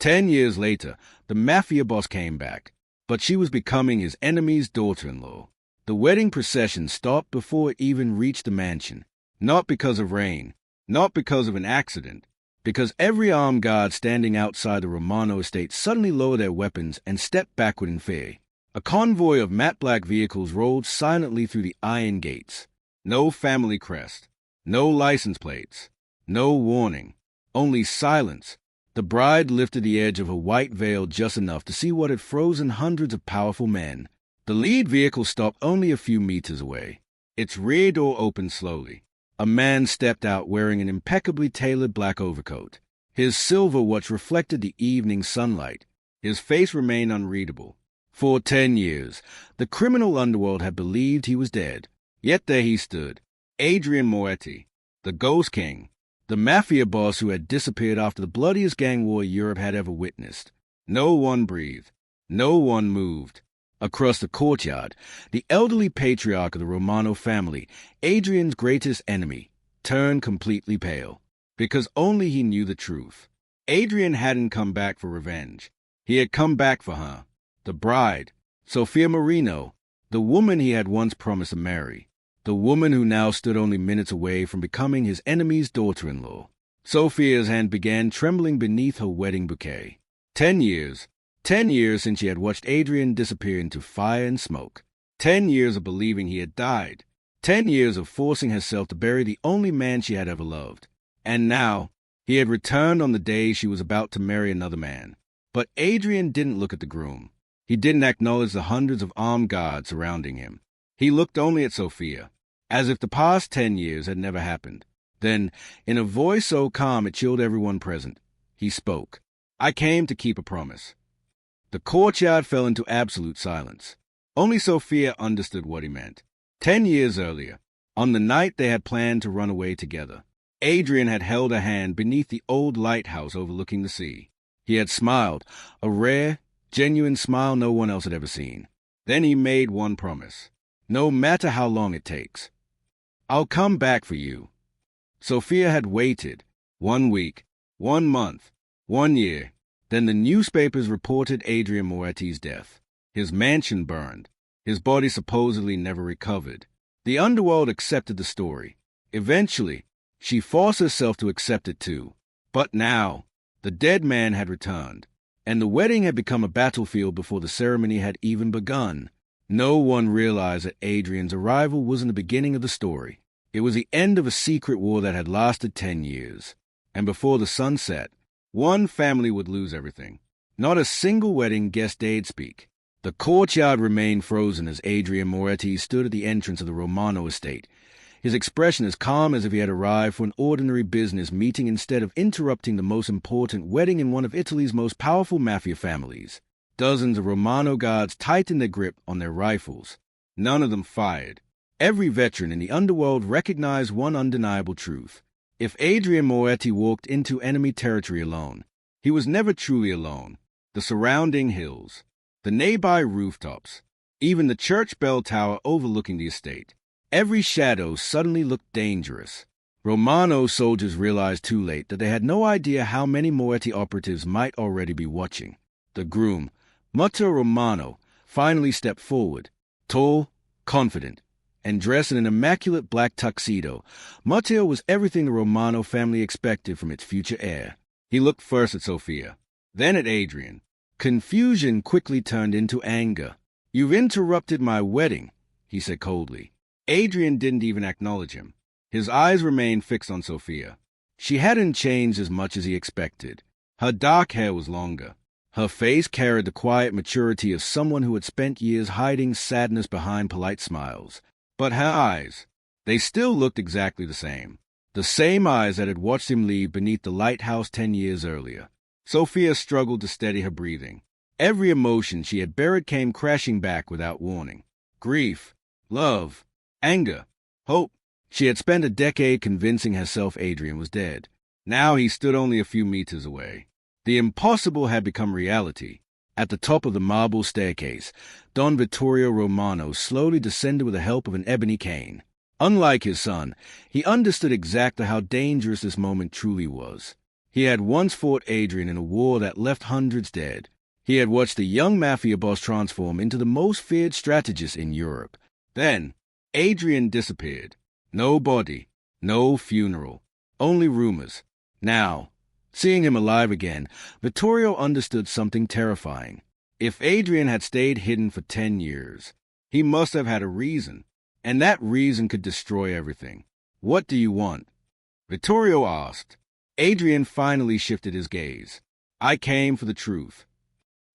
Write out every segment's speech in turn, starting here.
10 years later, the Mafia boss came back, but she was becoming his enemy's daughter-in-law. The wedding procession stopped before it even reached the mansion, not because of rain, not because of an accident, because every armed guard standing outside the Romano estate suddenly lowered their weapons and stepped backward in fear. A convoy of matte black vehicles rolled silently through the iron gates. No family crest, no license plates, no warning, only silence. The bride lifted the edge of her white veil just enough to see what had frozen hundreds of powerful men. The lead vehicle stopped only a few meters away. Its rear door opened slowly. A man stepped out wearing an impeccably tailored black overcoat. His silver watch reflected the evening sunlight. His face remained unreadable. For 10 years, the criminal underworld had believed he was dead. Yet there he stood, Adrian Moretti, the Ghost King, the Mafia boss who had disappeared after the bloodiest gang war Europe had ever witnessed. No one breathed. No one moved. Across the courtyard, the elderly patriarch of the Romano family, Adrian's greatest enemy, turned completely pale, because only he knew the truth. Adrian hadn't come back for revenge. He had come back for her, the bride, Sophia Marino, the woman he had once promised to marry. The woman who now stood only minutes away from becoming his enemy's daughter-in-law. Sophia's hand began trembling beneath her wedding bouquet. 10 years. 10 years since she had watched Adrian disappear into fire and smoke. 10 years of believing he had died. 10 years of forcing herself to bury the only man she had ever loved. And now, he had returned on the day she was about to marry another man. But Adrian didn't look at the groom. He didn't acknowledge the hundreds of armed guards surrounding him. He looked only at Sophia, as if the past 10 years had never happened. Then, in a voice so calm it chilled everyone present, he spoke. I came to keep a promise. The courtyard fell into absolute silence. Only Sophia understood what he meant. 10 years earlier, on the night they had planned to run away together, Adrian had held her hand beneath the old lighthouse overlooking the sea. He had smiled, a rare, genuine smile no one else had ever seen. Then he made one promise. No matter how long it takes, I'll come back for you. Sophia had waited 1 week, 1 month, 1 year. Then the newspapers reported Adrian Moretti's death. His mansion burned. His body supposedly never recovered. The underworld accepted the story. Eventually, she forced herself to accept it too. But now, the dead man had returned, and the wedding had become a battlefield before the ceremony had even begun. No one realized that Adrian's arrival wasn't the beginning of the story. It was the end of a secret war that had lasted 10 years. And before the sun set, one family would lose everything. Not a single wedding guest dared speak. The courtyard remained frozen as Adrian Moretti stood at the entrance of the Romano estate, his expression as calm as if he had arrived for an ordinary business meeting instead of interrupting the most important wedding in one of Italy's most powerful mafia families. Dozens of Romano guards tightened their grip on their rifles. None of them fired. Every veteran in the underworld recognized one undeniable truth. If Adrian Moretti walked into enemy territory alone, he was never truly alone. The surrounding hills, the nearby rooftops, even the church bell tower overlooking the estate, every shadow suddenly looked dangerous. Romano soldiers realized too late that they had no idea how many Moretti operatives might already be watching. The groom, Matteo Romano, finally stepped forward, tall, confident, and dressed in an immaculate black tuxedo. Matteo was everything the Romano family expected from its future heir. He looked first at Sophia, then at Adrian. Confusion quickly turned into anger. "You've interrupted my wedding," he said coldly. Adrian didn't even acknowledge him. His eyes remained fixed on Sophia. She hadn't changed as much as he expected. Her dark hair was longer. Her face carried the quiet maturity of someone who had spent years hiding sadness behind polite smiles. But her eyes, they still looked exactly the same eyes that had watched him leave beneath the lighthouse 10 years earlier. Sophia struggled to steady her breathing. Every emotion she had buried came crashing back without warning. Grief, love, anger, hope. She had spent a decade convincing herself Adrian was dead. Now he stood only a few meters away. The impossible had become reality. At the top of the marble staircase, Don Vittorio Romano slowly descended with the help of an ebony cane. Unlike his son, he understood exactly how dangerous this moment truly was. He had once fought Adrian in a war that left hundreds dead. He had watched the young Mafia boss transform into the most feared strategist in Europe. Then, Adrian disappeared. No body, no funeral, only rumors. Now, seeing him alive again, Vittorio understood something terrifying. If Adrian had stayed hidden for 10 years, he must have had a reason, and that reason could destroy everything. What do you want? Vittorio asked. Adrian finally shifted his gaze. I came for the truth.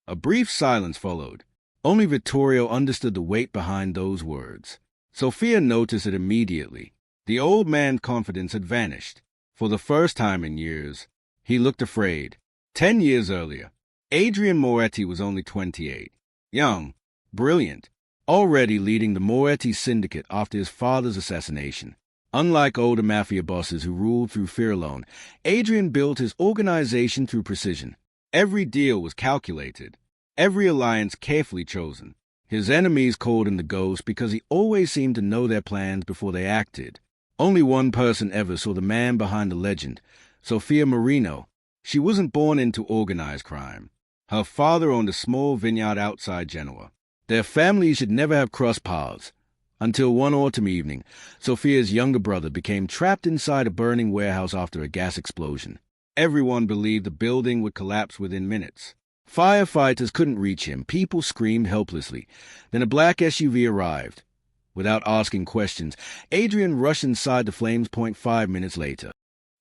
A brief silence followed. Only Vittorio understood the weight behind those words. Sophia noticed it immediately. The old man's confidence had vanished. For the first time in years, he looked afraid. 10 years earlier, Adrian Moretti was only 28. Young, brilliant, already leading the Moretti syndicate after his father's assassination. Unlike older Mafia bosses who ruled through fear alone, Adrian built his organization through precision. Every deal was calculated, every alliance carefully chosen. His enemies called him the Ghost because he always seemed to know their plans before they acted. Only one person ever saw the man behind the legend, Sophia Marino. She wasn't born into organized crime. Her father owned a small vineyard outside Genoa. Their families should never have crossed paths. Until one autumn evening, Sophia's younger brother became trapped inside a burning warehouse after a gas explosion. Everyone believed the building would collapse within minutes. Firefighters couldn't reach him. People screamed helplessly. Then a black SUV arrived. Without asking questions, Adrian rushed inside the flames. 5 minutes later,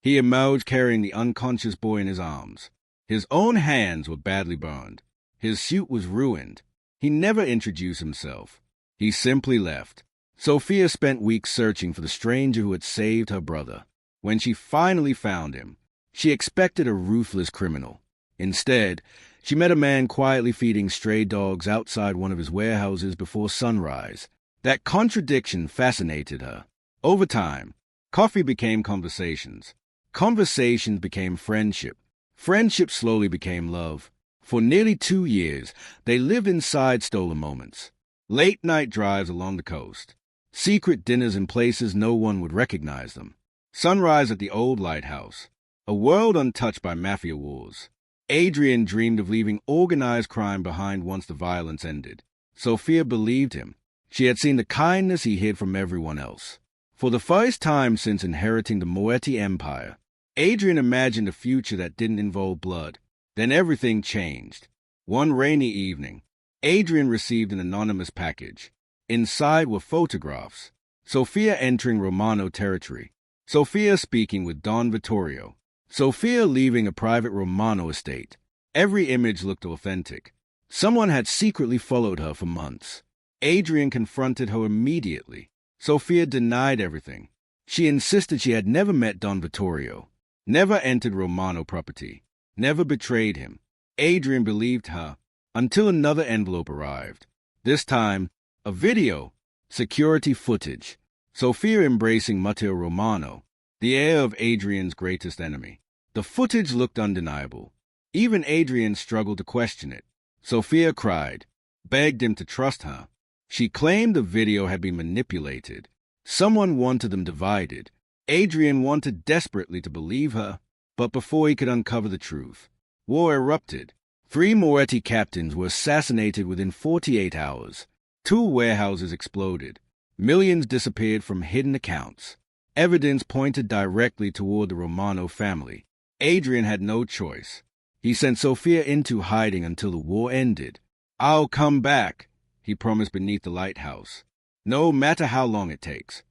he emerged carrying the unconscious boy in his arms. His own hands were badly burned. His suit was ruined. He never introduced himself. He simply left. Sophia spent weeks searching for the stranger who had saved her brother. When she finally found him, she expected a ruthless criminal. Instead, she met a man quietly feeding stray dogs outside one of his warehouses before sunrise. That contradiction fascinated her. Over time, coffee became conversations. Conversations became friendship. Friendship slowly became love. For nearly 2 years, they lived inside stolen moments. Late-night drives along the coast. Secret dinners in places no one would recognize them. Sunrise at the old lighthouse. A world untouched by mafia wars. Adrian dreamed of leaving organized crime behind once the violence ended. Sophia believed him. She had seen the kindness he hid from everyone else. For the first time since inheriting the Moretti empire, Adrian imagined a future that didn't involve blood. Then everything changed. One rainy evening, Adrian received an anonymous package. Inside were photographs. Sophia entering Romano territory. Sophia speaking with Don Vittorio. Sophia leaving a private Romano estate. Every image looked authentic. Someone had secretly followed her for months. Adrian confronted her immediately. Sophia denied everything. She insisted she had never met Don Vittorio, never entered Romano property, never betrayed him. Adrian believed her until another envelope arrived. This time, a video, security footage. Sophia embracing Matteo Romano, the heir of Adrian's greatest enemy. The footage looked undeniable. Even Adrian struggled to question it. Sophia cried, begged him to trust her. She claimed the video had been manipulated. Someone wanted them divided. Adrian wanted desperately to believe her, but before he could uncover the truth, war erupted. 3 Moretti captains were assassinated within 48 hours. 2 warehouses exploded. Millions disappeared from hidden accounts. Evidence pointed directly toward the Romano family. Adrian had no choice. He sent Sophia into hiding until the war ended. I'll come back, he promised beneath the lighthouse, no matter how long it takes.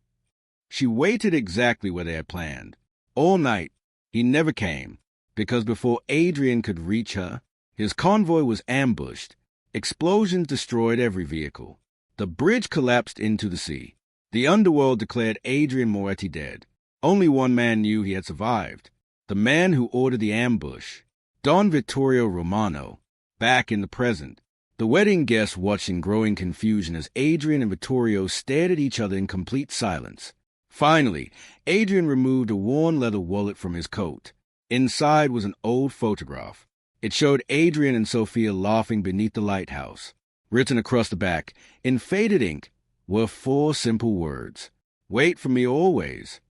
She waited exactly where they had planned. All night, he never came, because before Adrian could reach her, his convoy was ambushed. Explosions destroyed every vehicle. The bridge collapsed into the sea. The underworld declared Adrian Moretti dead. Only one man knew he had survived. The man who ordered the ambush, Don Vittorio Romano. Back in the present, the wedding guests watched in growing confusion as Adrian and Vittorio stared at each other in complete silence. Finally, Adrian removed a worn leather wallet from his coat. Inside was an old photograph. It showed Adrian and Sophia laughing beneath the lighthouse. Written across the back, in faded ink, were 4 simple words. Wait for me always.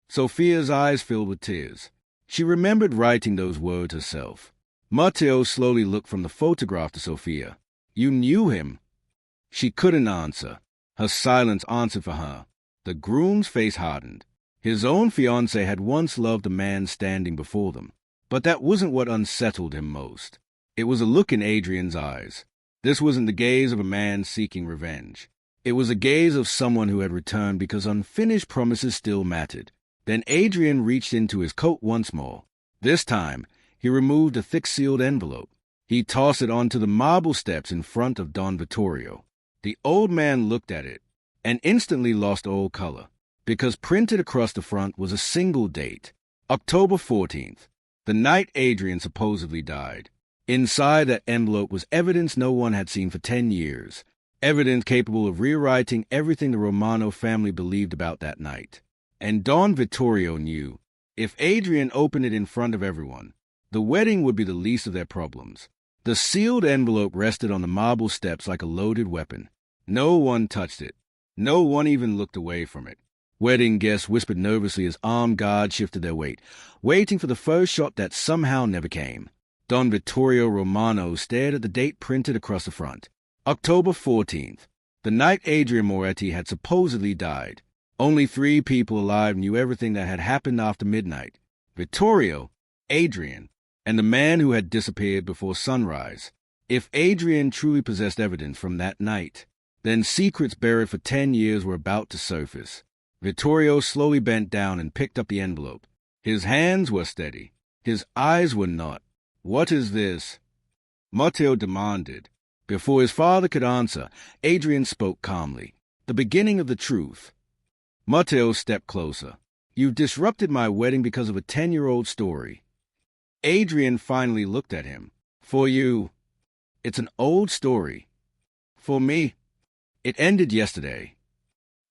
Sophia's eyes filled with tears. She remembered writing those words herself. Matteo slowly looked from the photograph to Sophia. "You knew him?" She couldn't answer. Her silence answered for her. The groom's face hardened. His own fiancée had once loved the man standing before them. But that wasn't what unsettled him most. It was a look in Adrian's eyes. This wasn't the gaze of a man seeking revenge. It was the gaze of someone who had returned because unfinished promises still mattered. Then Adrian reached into his coat once more. This time, he removed a thick-sealed envelope. He tossed it onto the marble steps in front of Don Vittorio. The old man looked at it and instantly lost all color, because printed across the front was a single date, October 14th, the night Adrian supposedly died. Inside that envelope was evidence no one had seen for 10 years, evidence capable of rewriting everything the Romano family believed about that night. And Don Vittorio knew, if Adrian opened it in front of everyone, the wedding would be the least of their problems. The sealed envelope rested on the marble steps like a loaded weapon. No one touched it. No one even looked away from it. Wedding guests whispered nervously as armed guards shifted their weight, waiting for the first shot that somehow never came. Don Vittorio Romano stared at the date printed across the front. October 14th, the night Adrian Moretti had supposedly died. Only 3 people alive knew everything that had happened after midnight: Vittorio, Adrian, and the man who had disappeared before sunrise. If Adrian truly possessed evidence from that night, then secrets buried for 10 years were about to surface. Vittorio slowly bent down and picked up the envelope. His hands were steady. His eyes were not. "What is this?" Matteo demanded. Before his father could answer, Adrian spoke calmly. "The beginning of the truth." Matteo stepped closer. "You've disrupted my wedding because of a 10-year-old story." Adrian finally looked at him. "For you, it's an old story. For me, it ended yesterday."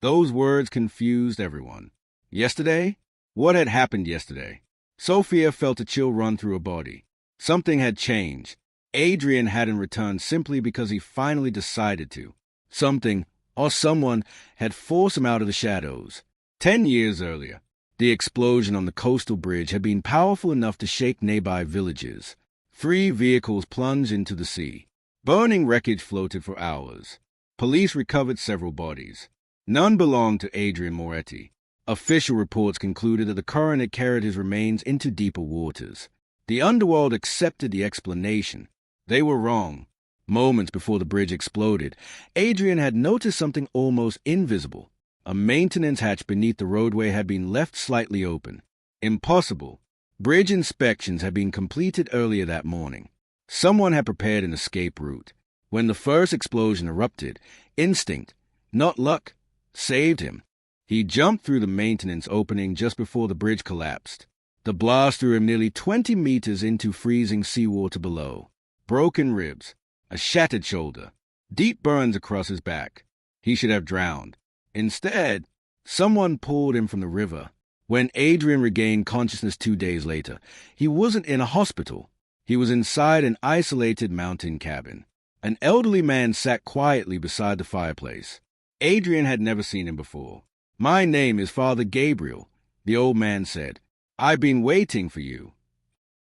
Those words confused everyone. Yesterday? What had happened yesterday? Sophia felt a chill run through her body. Something had changed. Adrian hadn't returned simply because he finally decided to. Something, or someone, had forced him out of the shadows. 10 years earlier, the explosion on the coastal bridge had been powerful enough to shake nearby villages. 3 vehicles plunged into the sea. Burning wreckage floated for hours. Police recovered several bodies. None belonged to Adrian Moretti. Official reports concluded that the coroner had carried his remains into deeper waters. The underworld accepted the explanation. They were wrong. Moments before the bridge exploded, Adrian had noticed something almost invisible. A maintenance hatch beneath the roadway had been left slightly open. Impossible. Bridge inspections had been completed earlier that morning. Someone had prepared an escape route. When the first explosion erupted, instinct, not luck, saved him. He jumped through the maintenance opening just before the bridge collapsed. The blast threw him nearly 20 meters into freezing seawater below. Broken ribs, a shattered shoulder, deep burns across his back. He should have drowned. Instead, someone pulled him from the river. When Adrian regained consciousness 2 days later, he wasn't in a hospital. He was inside an isolated mountain cabin. An elderly man sat quietly beside the fireplace. Adrian had never seen him before. "My name is Father Gabriel," the old man said. "I've been waiting for you."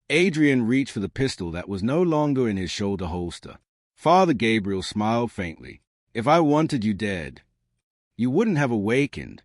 Adrian reached for the pistol that was no longer in his shoulder holster. Father Gabriel smiled faintly. "If I wanted you dead, you wouldn't have awakened."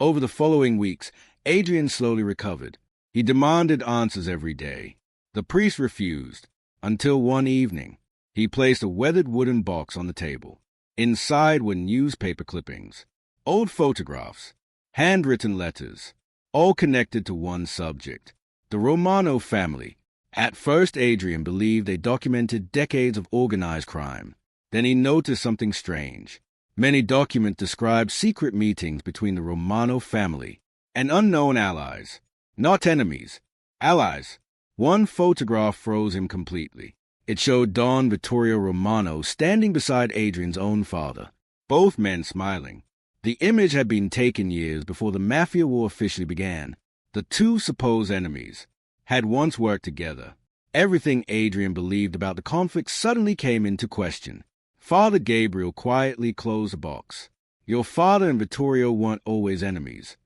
Over the following weeks, Adrian slowly recovered. He demanded answers every day. The priest refused, until one evening, he placed a weathered wooden box on the table. Inside were newspaper clippings, old photographs, handwritten letters, all connected to one subject: the Romano family. At first, Adrian believed they documented decades of organized crime. Then he noticed something strange. Many documents described secret meetings between the Romano family and unknown allies. Not enemies, allies. One photograph froze him completely. It showed Don Vittorio Romano standing beside Adrian's own father, both men smiling. The image had been taken years before the Mafia war officially began. The 2 supposed enemies had once worked together. Everything Adrian believed about the conflict suddenly came into question. Father Gabriel quietly closed the box. "Your father and Vittorio weren't always enemies.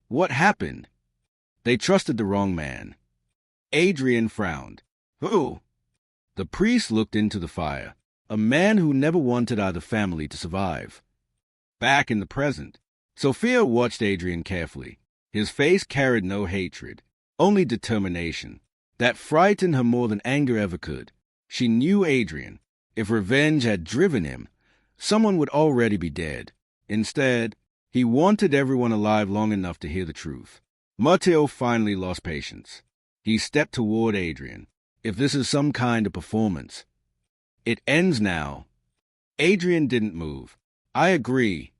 What happened?" They trusted the wrong man. Adrian frowned. Who? The priest looked into the fire. A man who never wanted either family to survive. Back in the present, Sophia watched Adrian carefully. His face carried no hatred, only determination. That frightened her more than anger ever could. She knew Adrian. If revenge had driven him, someone would already be dead. Instead, he wanted everyone alive long enough to hear the truth. Matteo finally lost patience. He stepped toward Adrian. If this is some kind of performance, it ends now. Adrian didn't move. I agree.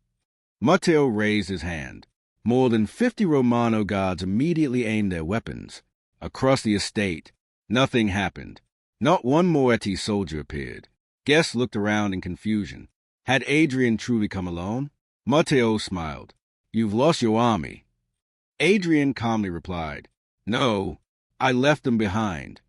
Matteo raised his hand. More than 50 Romano guards immediately aimed their weapons. Across the estate, nothing happened. Not one Moretti soldier appeared. Guests looked around in confusion. Had Adrian truly come alone? Matteo smiled. You've lost your army. Adrian calmly replied, No, I left them behind.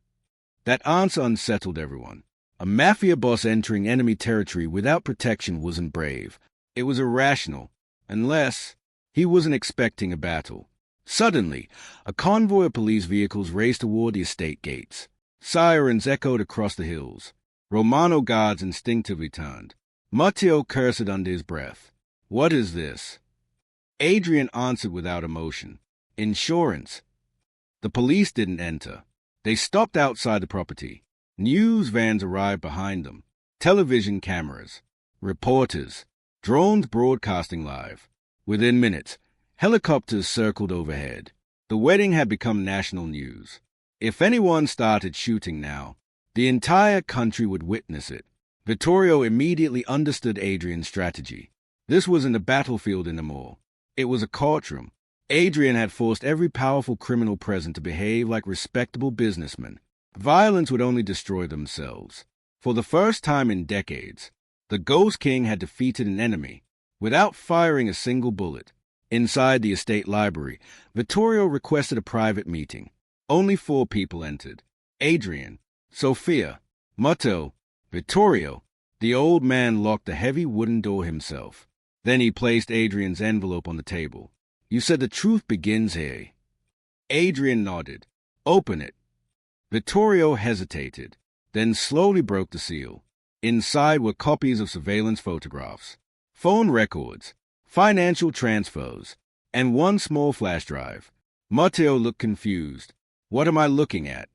That answer unsettled everyone. A mafia boss entering enemy territory without protection wasn't brave. It was irrational, unless he wasn't expecting a battle. Suddenly, a convoy of police vehicles raced toward the estate gates. Sirens echoed across the hills. Romano guards instinctively turned. Matteo cursed under his breath. What is this? Adrian answered without emotion. Insurance. The police didn't enter. They stopped outside the property. News vans arrived behind them. Television cameras. Reporters. Drones broadcasting live. Within minutes, helicopters circled overhead. The wedding had become national news. If anyone started shooting now, the entire country would witness it. Vittorio immediately understood Adrian's strategy. This wasn't a battlefield anymore. It was a courtroom. Adrian had forced every powerful criminal present to behave like respectable businessmen. Violence would only destroy themselves. For the first time in decades, the Ghost King had defeated an enemy without firing a single bullet. Inside the estate library, Vittorio requested a private meeting. Only 4 people entered. Adrian, Sophia, Matteo, Vittorio. The old man locked the heavy wooden door himself. Then he placed Adrian's envelope on the table. You said the truth begins here. Adrian nodded. Open it. Vittorio hesitated, then slowly broke the seal. Inside were copies of surveillance photographs, phone records, financial transfers, and 1 small flash drive. Matteo looked confused. What am I looking at?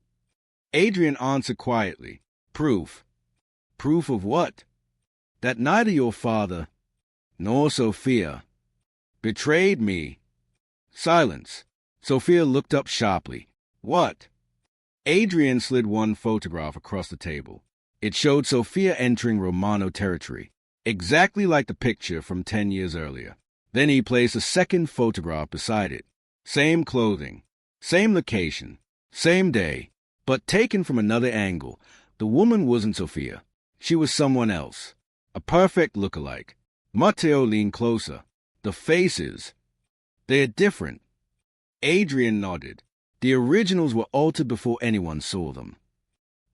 Adrian answered quietly. Proof. Proof of what? That neither your father nor Sophia betrayed me. Silence. Sophia looked up sharply. What? Adrian slid 1 photograph across the table. It showed Sophia entering Romano territory, exactly like the picture from 10 years earlier. Then he placed a second photograph beside it. Same clothing, same location, same day, but taken from another angle. The woman wasn't Sophia. She was someone else. A perfect look-alike. Matteo leaned closer. The faces. They're different. Adrian nodded. The originals were altered before anyone saw them.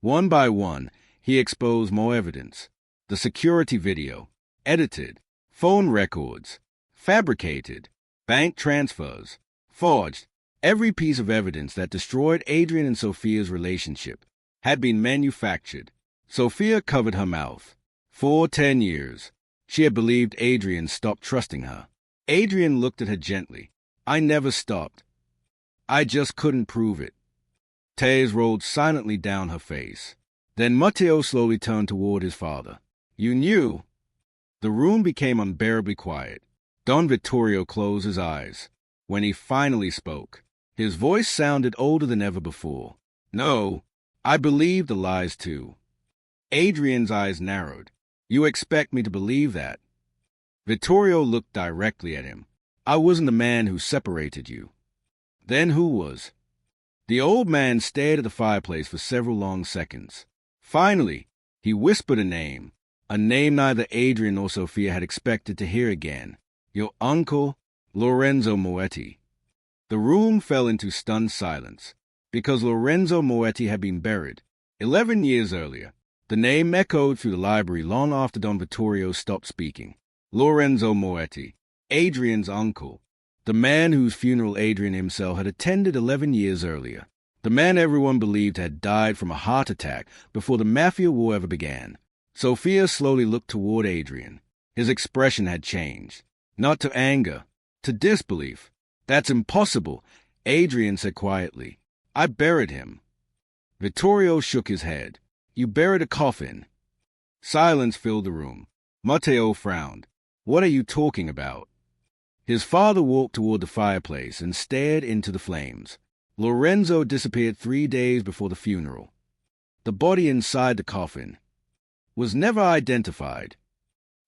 One by one, he exposed more evidence. The security video, edited, phone records, fabricated, bank transfers, forged. Every piece of evidence that destroyed Adrian and Sophia's relationship had been manufactured. Sophia covered her mouth. For 10 years, she had believed Adrian stopped trusting her. Adrian looked at her gently. I never stopped. I just couldn't prove it. Tears rolled silently down her face. Then Matteo slowly turned toward his father. You knew? The room became unbearably quiet. Don Vittorio closed his eyes. When he finally spoke, his voice sounded older than ever before. No, I believe the lies too. Adrian's eyes narrowed. You expect me to believe that? Vittorio looked directly at him. I wasn't the man who separated you. Then who was? The old man stared at the fireplace for several long seconds. Finally, he whispered a name neither Adrian nor Sophia had expected to hear again. Your uncle, Lorenzo Moretti. The room fell into stunned silence, because Lorenzo Moretti had been buried 11 years earlier. The name echoed through the library long after Don Vittorio stopped speaking. Lorenzo Moretti, Adrian's uncle. The man whose funeral Adrian himself had attended 11 years earlier. The man everyone believed had died from a heart attack before the Mafia war ever began. Sophia slowly looked toward Adrian. His expression had changed. Not to anger, to disbelief. "That's impossible," Adrian said quietly. "I buried him." Vittorio shook his head. "You buried a coffin." Silence filled the room. Matteo frowned. "What are you talking about?" His father walked toward the fireplace and stared into the flames. Lorenzo disappeared 3 days before the funeral. The body inside the coffin was never identified.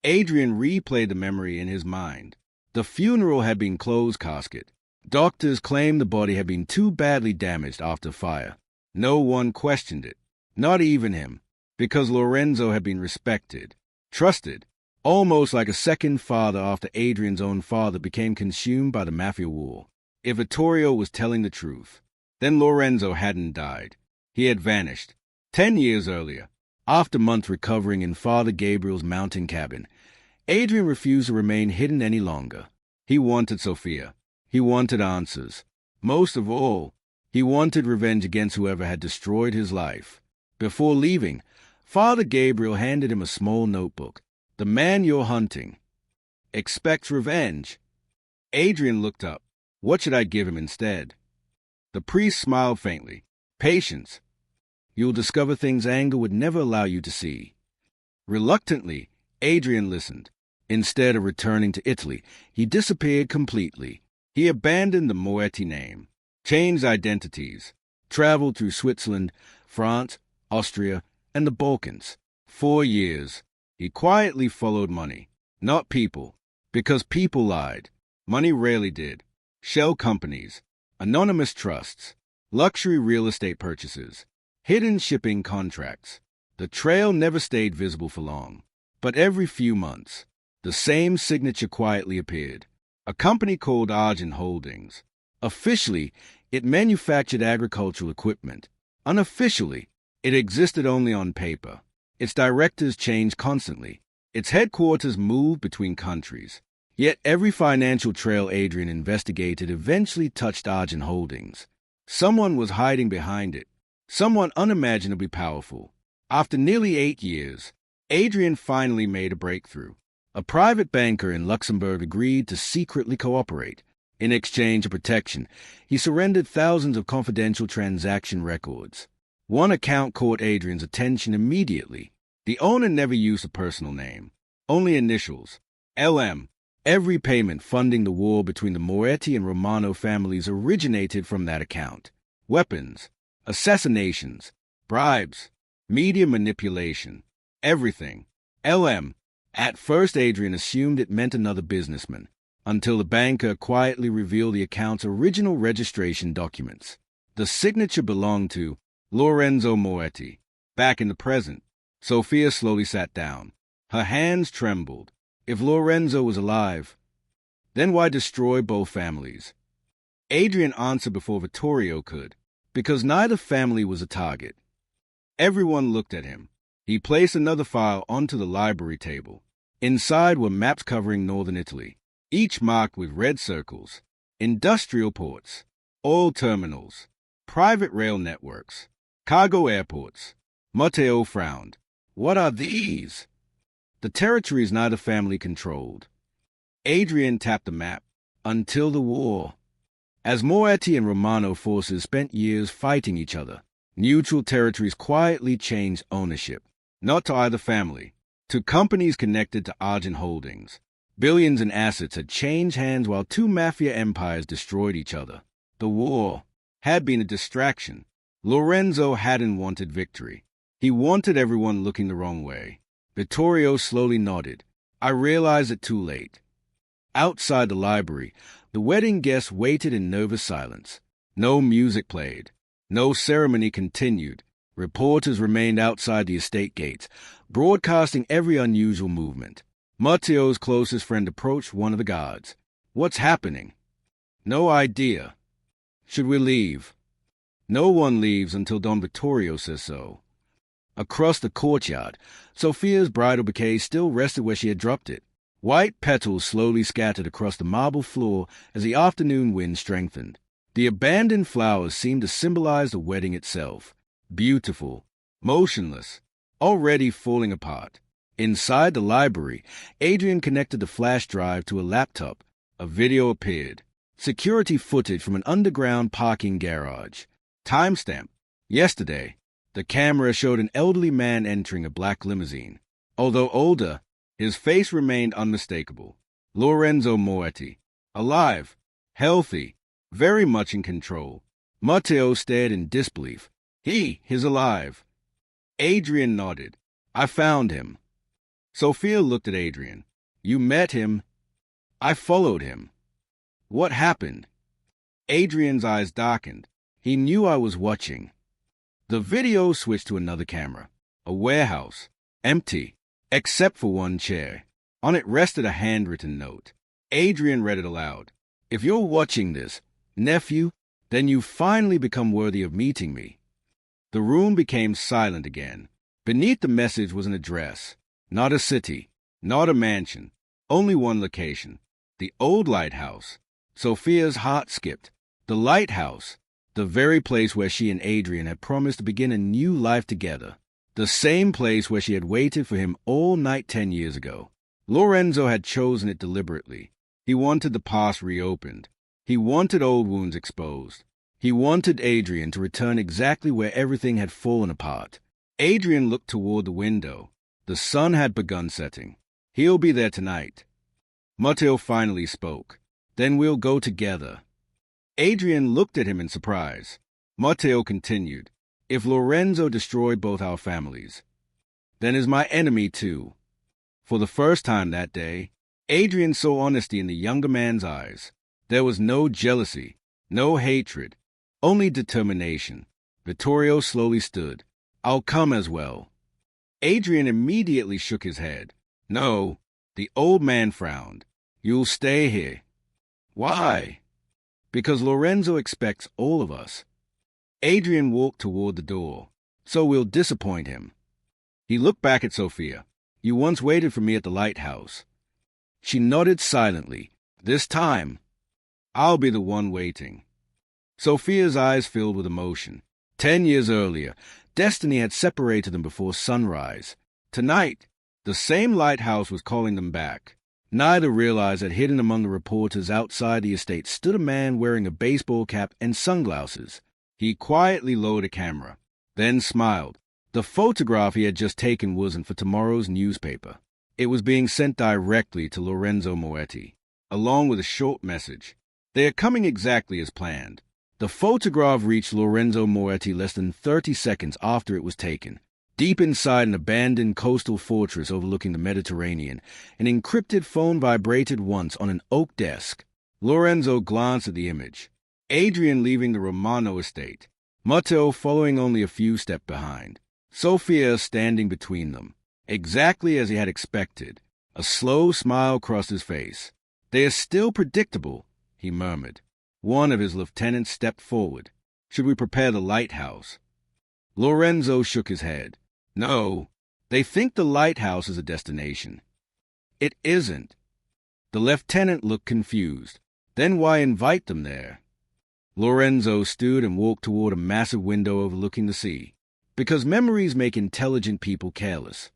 Adrian replayed the memory in his mind. The funeral had been closed casket. Doctors claimed the body had been too badly damaged after fire. No one questioned it, not even him, because Lorenzo had been respected, trusted, almost like a second father after Adrian's own father became consumed by the Mafia war. If Vittorio was telling the truth, then Lorenzo hadn't died. He had vanished. 10 years earlier, after months recovering in Father Gabriel's mountain cabin, Adrian refused to remain hidden any longer. He wanted Sophia. He wanted answers. Most of all, he wanted revenge against whoever had destroyed his life. Before leaving, Father Gabriel handed him a small notebook. "The man you're hunting expects revenge." Adrian looked up. What should I give him instead? The priest smiled faintly. "Patience. You'll discover things anger would never allow you to see." Reluctantly, Adrian listened. Instead of returning to Italy, he disappeared completely. He abandoned the Moretti name, changed identities, traveled through Switzerland, France, Austria, and the Balkans. 4 years. He quietly followed money, not people, because people lied. Money rarely did. Shell companies, anonymous trusts, luxury real estate purchases, hidden shipping contracts. The trail never stayed visible for long, but every few months, the same signature quietly appeared. A company called Argent Holdings. Officially, it manufactured agricultural equipment. Unofficially, it existed only on paper. Its directors changed constantly. Its headquarters moved between countries. Yet every financial trail Adrian investigated eventually touched Argent Holdings. Someone was hiding behind it. Someone unimaginably powerful. After nearly 8 years, Adrian finally made a breakthrough. A private banker in Luxembourg agreed to secretly cooperate. In exchange for protection, he surrendered thousands of confidential transaction records. One account caught Adrian's attention immediately. The owner never used a personal name, only initials, LM. Every payment funding the war between the Moretti and Romano families originated from that account. Weapons, assassinations, bribes, media manipulation, everything. LM. At first, Adrian assumed it meant another businessman, until the banker quietly revealed the account's original registration documents. The signature belonged to Lorenzo Moretti. Back in the present, Sophia slowly sat down. Her hands trembled. If Lorenzo was alive, then why destroy both families? Adrian answered before Vittorio could, because neither family was a target. Everyone looked at him. He placed another file onto the library table. Inside were maps covering northern Italy, each marked with red circles. Industrial ports, oil terminals, private rail networks, cargo airports. Matteo frowned. What are these? The territories neither family controlled. Adrian tapped the map. Until the war. As Moretti and Romano forces spent years fighting each other, neutral territories quietly changed ownership, not to either family, to companies connected to Argent Holdings. Billions in assets had changed hands while two mafia empires destroyed each other. The war had been a distraction. Lorenzo hadn't wanted victory. He wanted everyone looking the wrong way. Vittorio slowly nodded. I realized it too late. Outside the library, the wedding guests waited in nervous silence. No music played. No ceremony continued. Reporters remained outside the estate gates, broadcasting every unusual movement. Matteo's closest friend approached one of the guards. What's happening? No idea. Should we leave? No one leaves until Don Vittorio says so. Across the courtyard, Sophia's bridal bouquet still rested where she had dropped it. White petals slowly scattered across the marble floor as the afternoon wind strengthened. The abandoned flowers seemed to symbolize the wedding itself. Beautiful, motionless, already falling apart. Inside the library, Adrian connected the flash drive to a laptop. A video appeared. Security footage from an underground parking garage. Timestamp. Yesterday. The camera showed an elderly man entering a black limousine. Although older, his face remained unmistakable. Lorenzo Moretti. Alive. Healthy. Very much in control. Matteo stared in disbelief. He's alive. Adrian nodded. I found him. Sophia looked at Adrian. You met him? I followed him. What happened? Adrian's eyes darkened. He knew I was watching. The video switched to another camera. A warehouse. Empty. Except for one chair. On it rested a handwritten note. Adrian read it aloud. If you're watching this, nephew, then you've finally become worthy of meeting me. The room became silent again. Beneath the message was an address. Not a city. Not a mansion. Only one location. The old lighthouse. Sophia's heart skipped. The lighthouse. The very place where she and Adrian had promised to begin a new life together. The same place where she had waited for him all night 10 years ago. Lorenzo had chosen it deliberately. He wanted the past reopened. He wanted old wounds exposed. He wanted Adrian to return exactly where everything had fallen apart. Adrian looked toward the window. The sun had begun setting. He'll be there tonight. Matteo finally spoke. Then we'll go together. Adrian looked at him in surprise. Matteo continued. If Lorenzo destroyed both our families, then is my enemy too. For the first time that day, Adrian saw honesty in the younger man's eyes. There was no jealousy, no hatred, only determination. Vittorio slowly stood. I'll come as well. Adrian immediately shook his head. No, the old man frowned. You'll stay here. Why? Because Lorenzo expects all of us. Adrian walked toward the door. So we'll disappoint him. He looked back at Sophia. You once waited for me at the lighthouse. She nodded silently. This time, I'll be the one waiting. Sophia's eyes filled with emotion. 10 years earlier, destiny had separated them before sunrise. Tonight, the same lighthouse was calling them back. Neither realized that hidden among the reporters outside the estate stood a man wearing a baseball cap and sunglasses. He quietly lowered a camera, then smiled. The photograph he had just taken wasn't for tomorrow's newspaper. It was being sent directly to Lorenzo Moretti, along with a short message. They are coming exactly as planned. The photograph reached Lorenzo Moretti less than 30 seconds after it was taken. Deep inside an abandoned coastal fortress overlooking the Mediterranean, an encrypted phone vibrated once on an oak desk. Lorenzo glanced at the image. Adrian leaving the Romano estate. Matteo following only a few steps behind. Sophia standing between them. Exactly as he had expected. A slow smile crossed his face. They are still predictable, he murmured. One of his lieutenants stepped forward. Should we prepare the lighthouse? Lorenzo shook his head. No, they think the lighthouse is a destination. It isn't. The lieutenant looked confused. Then why invite them there? Lorenzo stood and walked toward a massive window overlooking the sea. Because memories make intelligent people careless.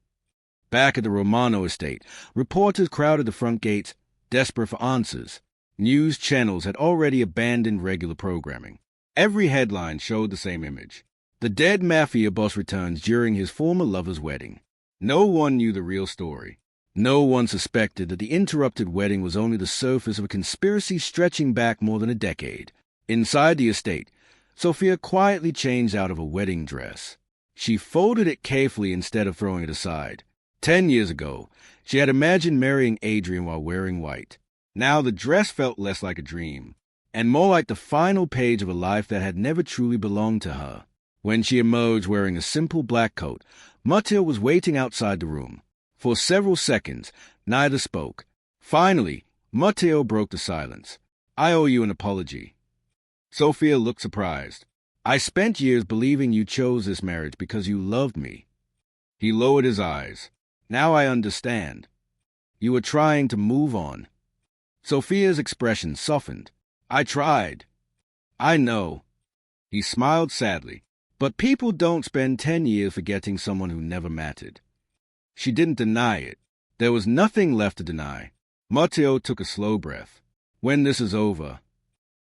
Back at the Romano estate, reporters crowded the front gates, desperate for answers. News channels had already abandoned regular programming. Every headline showed the same image. The dead Mafia boss returns during his former lover's wedding. No one knew the real story. No one suspected that the interrupted wedding was only the surface of a conspiracy stretching back more than a decade. Inside the estate, Sophia quietly changed out of a wedding dress. She folded it carefully instead of throwing it aside. 10 years ago, she had imagined marrying Adrian while wearing white. Now the dress felt less like a dream, and more like the final page of a life that had never truly belonged to her. When she emerged wearing a simple black coat, Matteo was waiting outside the room. For several seconds, neither spoke. Finally, Matteo broke the silence. I owe you an apology. Sophia looked surprised. I spent years believing you chose this marriage because you loved me. He lowered his eyes. Now I understand. You were trying to move on. Sophia's expression softened. I tried. I know. He smiled sadly. But people don't spend 10 years forgetting someone who never mattered. She didn't deny it. There was nothing left to deny. Matteo took a slow breath. When this is over,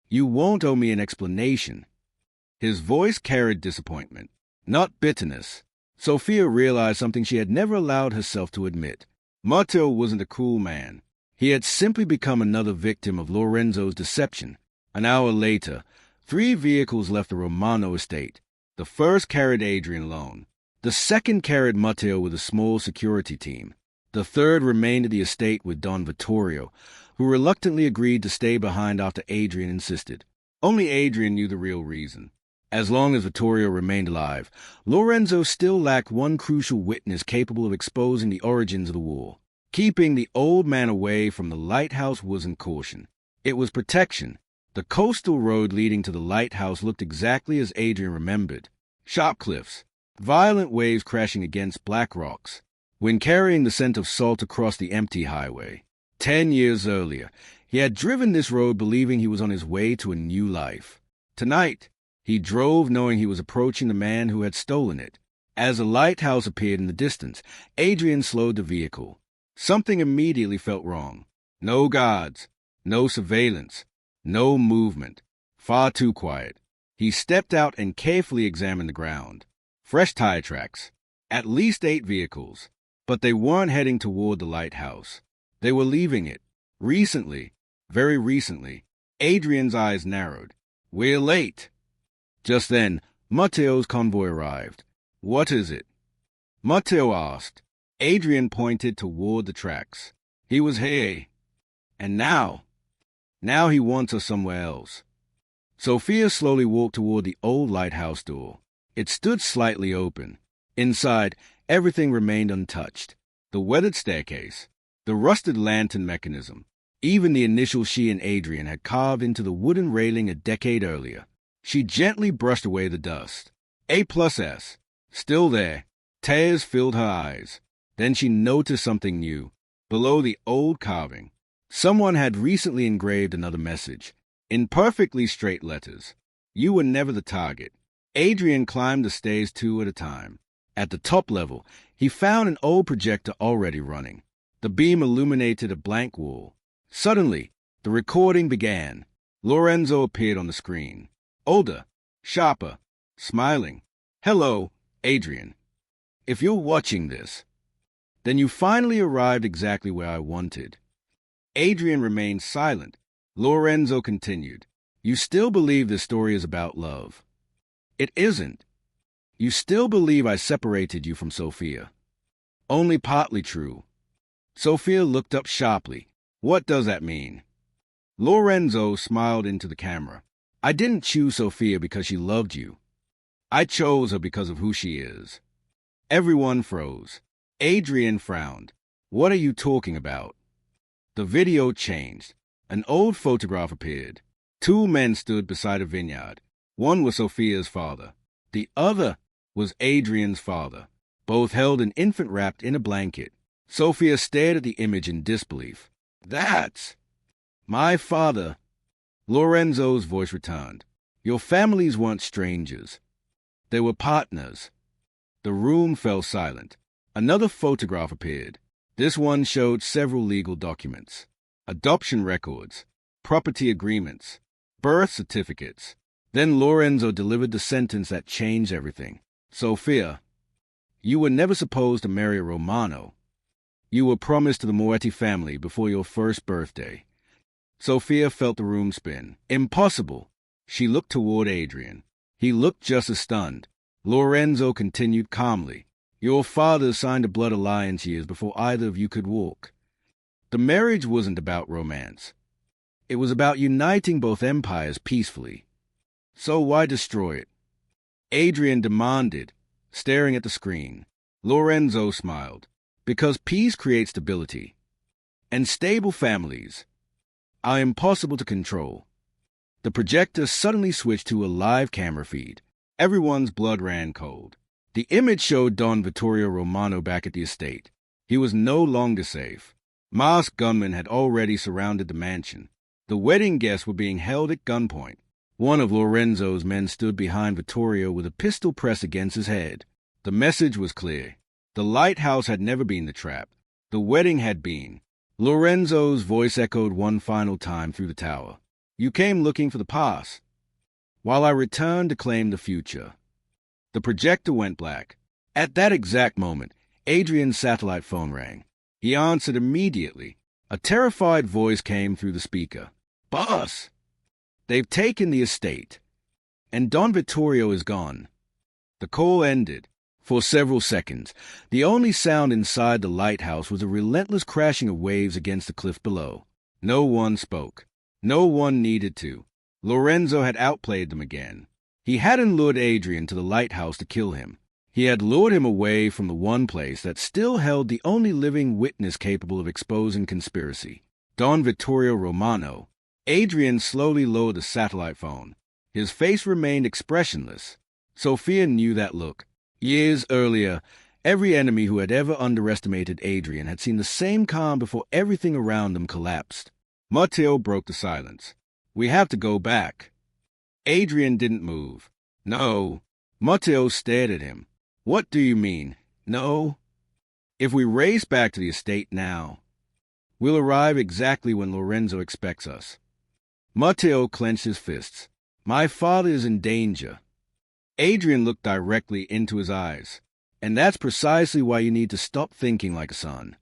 you won't owe me an explanation. His voice carried disappointment, not bitterness. Sophia realized something she had never allowed herself to admit. Matteo wasn't a cruel man. He had simply become another victim of Lorenzo's deception. An hour later, 3 vehicles left the Romano estate. The first carried Adrian alone. The second carried Matteo with a small security team. The third remained at the estate with Don Vittorio, who reluctantly agreed to stay behind after Adrian insisted. Only Adrian knew the real reason. As long as Vittorio remained alive, Lorenzo still lacked one crucial witness capable of exposing the origins of the war. Keeping the old man away from the lighthouse wasn't caution. It was protection. The coastal road leading to the lighthouse looked exactly as Adrian remembered. Sharp cliffs, violent waves crashing against black rocks. When carrying the scent of salt across the empty highway, 10 years earlier, he had driven this road believing he was on his way to a new life. Tonight, he drove knowing he was approaching the man who had stolen it. As a lighthouse appeared in the distance, Adrian slowed the vehicle. Something immediately felt wrong. No guards, no surveillance, no movement. Far too quiet. He stepped out and carefully examined the ground. Fresh tire tracks. At least 8 vehicles. But they weren't heading toward the lighthouse. They were leaving it. Recently, very recently, Adrian's eyes narrowed. We're late. Just then, Matteo's convoy arrived. What is it? Matteo asked. Adrian pointed toward the tracks. He was here. And now he wants us somewhere else. Sophia slowly walked toward the old lighthouse door. It stood slightly open. Inside, everything remained untouched. The weathered staircase, the rusted lantern mechanism, even the initials she and Adrian had carved into the wooden railing a decade earlier. She gently brushed away the dust. A+S. Still there. Tears filled her eyes. Then she noticed something new. Below the old carving, someone had recently engraved another message. In perfectly straight letters. You were never the target. Adrian climbed the stairs 2 at a time. At the top level, he found an old projector already running. The beam illuminated a blank wall. Suddenly, the recording began. Lorenzo appeared on the screen. Older, sharper, smiling. Hello, Adrian. If you're watching this, then you finally arrived exactly where I wanted. Adrian remained silent. Lorenzo continued. You still believe this story is about love. It isn't. You still believe I separated you from Sophia. Only partly true. Sophia looked up sharply. What does that mean? Lorenzo smiled into the camera. I didn't choose Sophia because she loved you. I chose her because of who she is. Everyone froze. Adrian frowned. What are you talking about? The video changed. An old photograph appeared. 2 men stood beside a vineyard. One was Sophia's father. The other was Adrian's father. Both held an infant wrapped in a blanket. Sophia stared at the image in disbelief. That's my father. Lorenzo's voice returned. Your families weren't strangers. They were partners. The room fell silent. Another photograph appeared. This one showed several legal documents. Adoption records, property agreements, birth certificates. Then Lorenzo delivered the sentence that changed everything. Sophia, you were never supposed to marry a Romano. You were promised to the Moretti family before your first birthday. Sophia felt the room spin. Impossible. She looked toward Adrian. He looked just as stunned. Lorenzo continued calmly. Your father signed a blood alliance years before either of you could walk. The marriage wasn't about romance. It was about uniting both empires peacefully. So why destroy it? Adrian demanded, staring at the screen. Lorenzo smiled. Because peace creates stability. And stable families are impossible to control. The projector suddenly switched to a live camera feed. Everyone's blood ran cold. The image showed Don Vittorio Romano back at the estate. He was no longer safe. Masked gunmen had already surrounded the mansion. The wedding guests were being held at gunpoint. One of Lorenzo's men stood behind Vittorio with a pistol pressed against his head. The message was clear. The lighthouse had never been the trap. The wedding had been. Lorenzo's voice echoed one final time through the tower. You came looking for the past, while I returned to claim the future. The projector went black. At that exact moment, Adrian's satellite phone rang. He answered immediately. A terrified voice came through the speaker. Boss! They've taken the estate, and Don Vittorio is gone. The call ended. For several seconds, the only sound inside the lighthouse was a relentless crashing of waves against the cliff below. No one spoke. No one needed to. Lorenzo had outplayed them again. He hadn't lured Adrian to the lighthouse to kill him. He had lured him away from the one place that still held the only living witness capable of exposing conspiracy. Don Vittorio Romano. Adrian slowly lowered the satellite phone. His face remained expressionless. Sophia knew that look. Years earlier, every enemy who had ever underestimated Adrian had seen the same calm before everything around them collapsed. Matteo broke the silence. We have to go back. Adrian didn't move. No. Matteo stared at him. What do you mean? No. If we race back to the estate now, we'll arrive exactly when Lorenzo expects us. Matteo clenched his fists. My father is in danger. Adrian looked directly into his eyes. And that's precisely why you need to stop thinking like a son.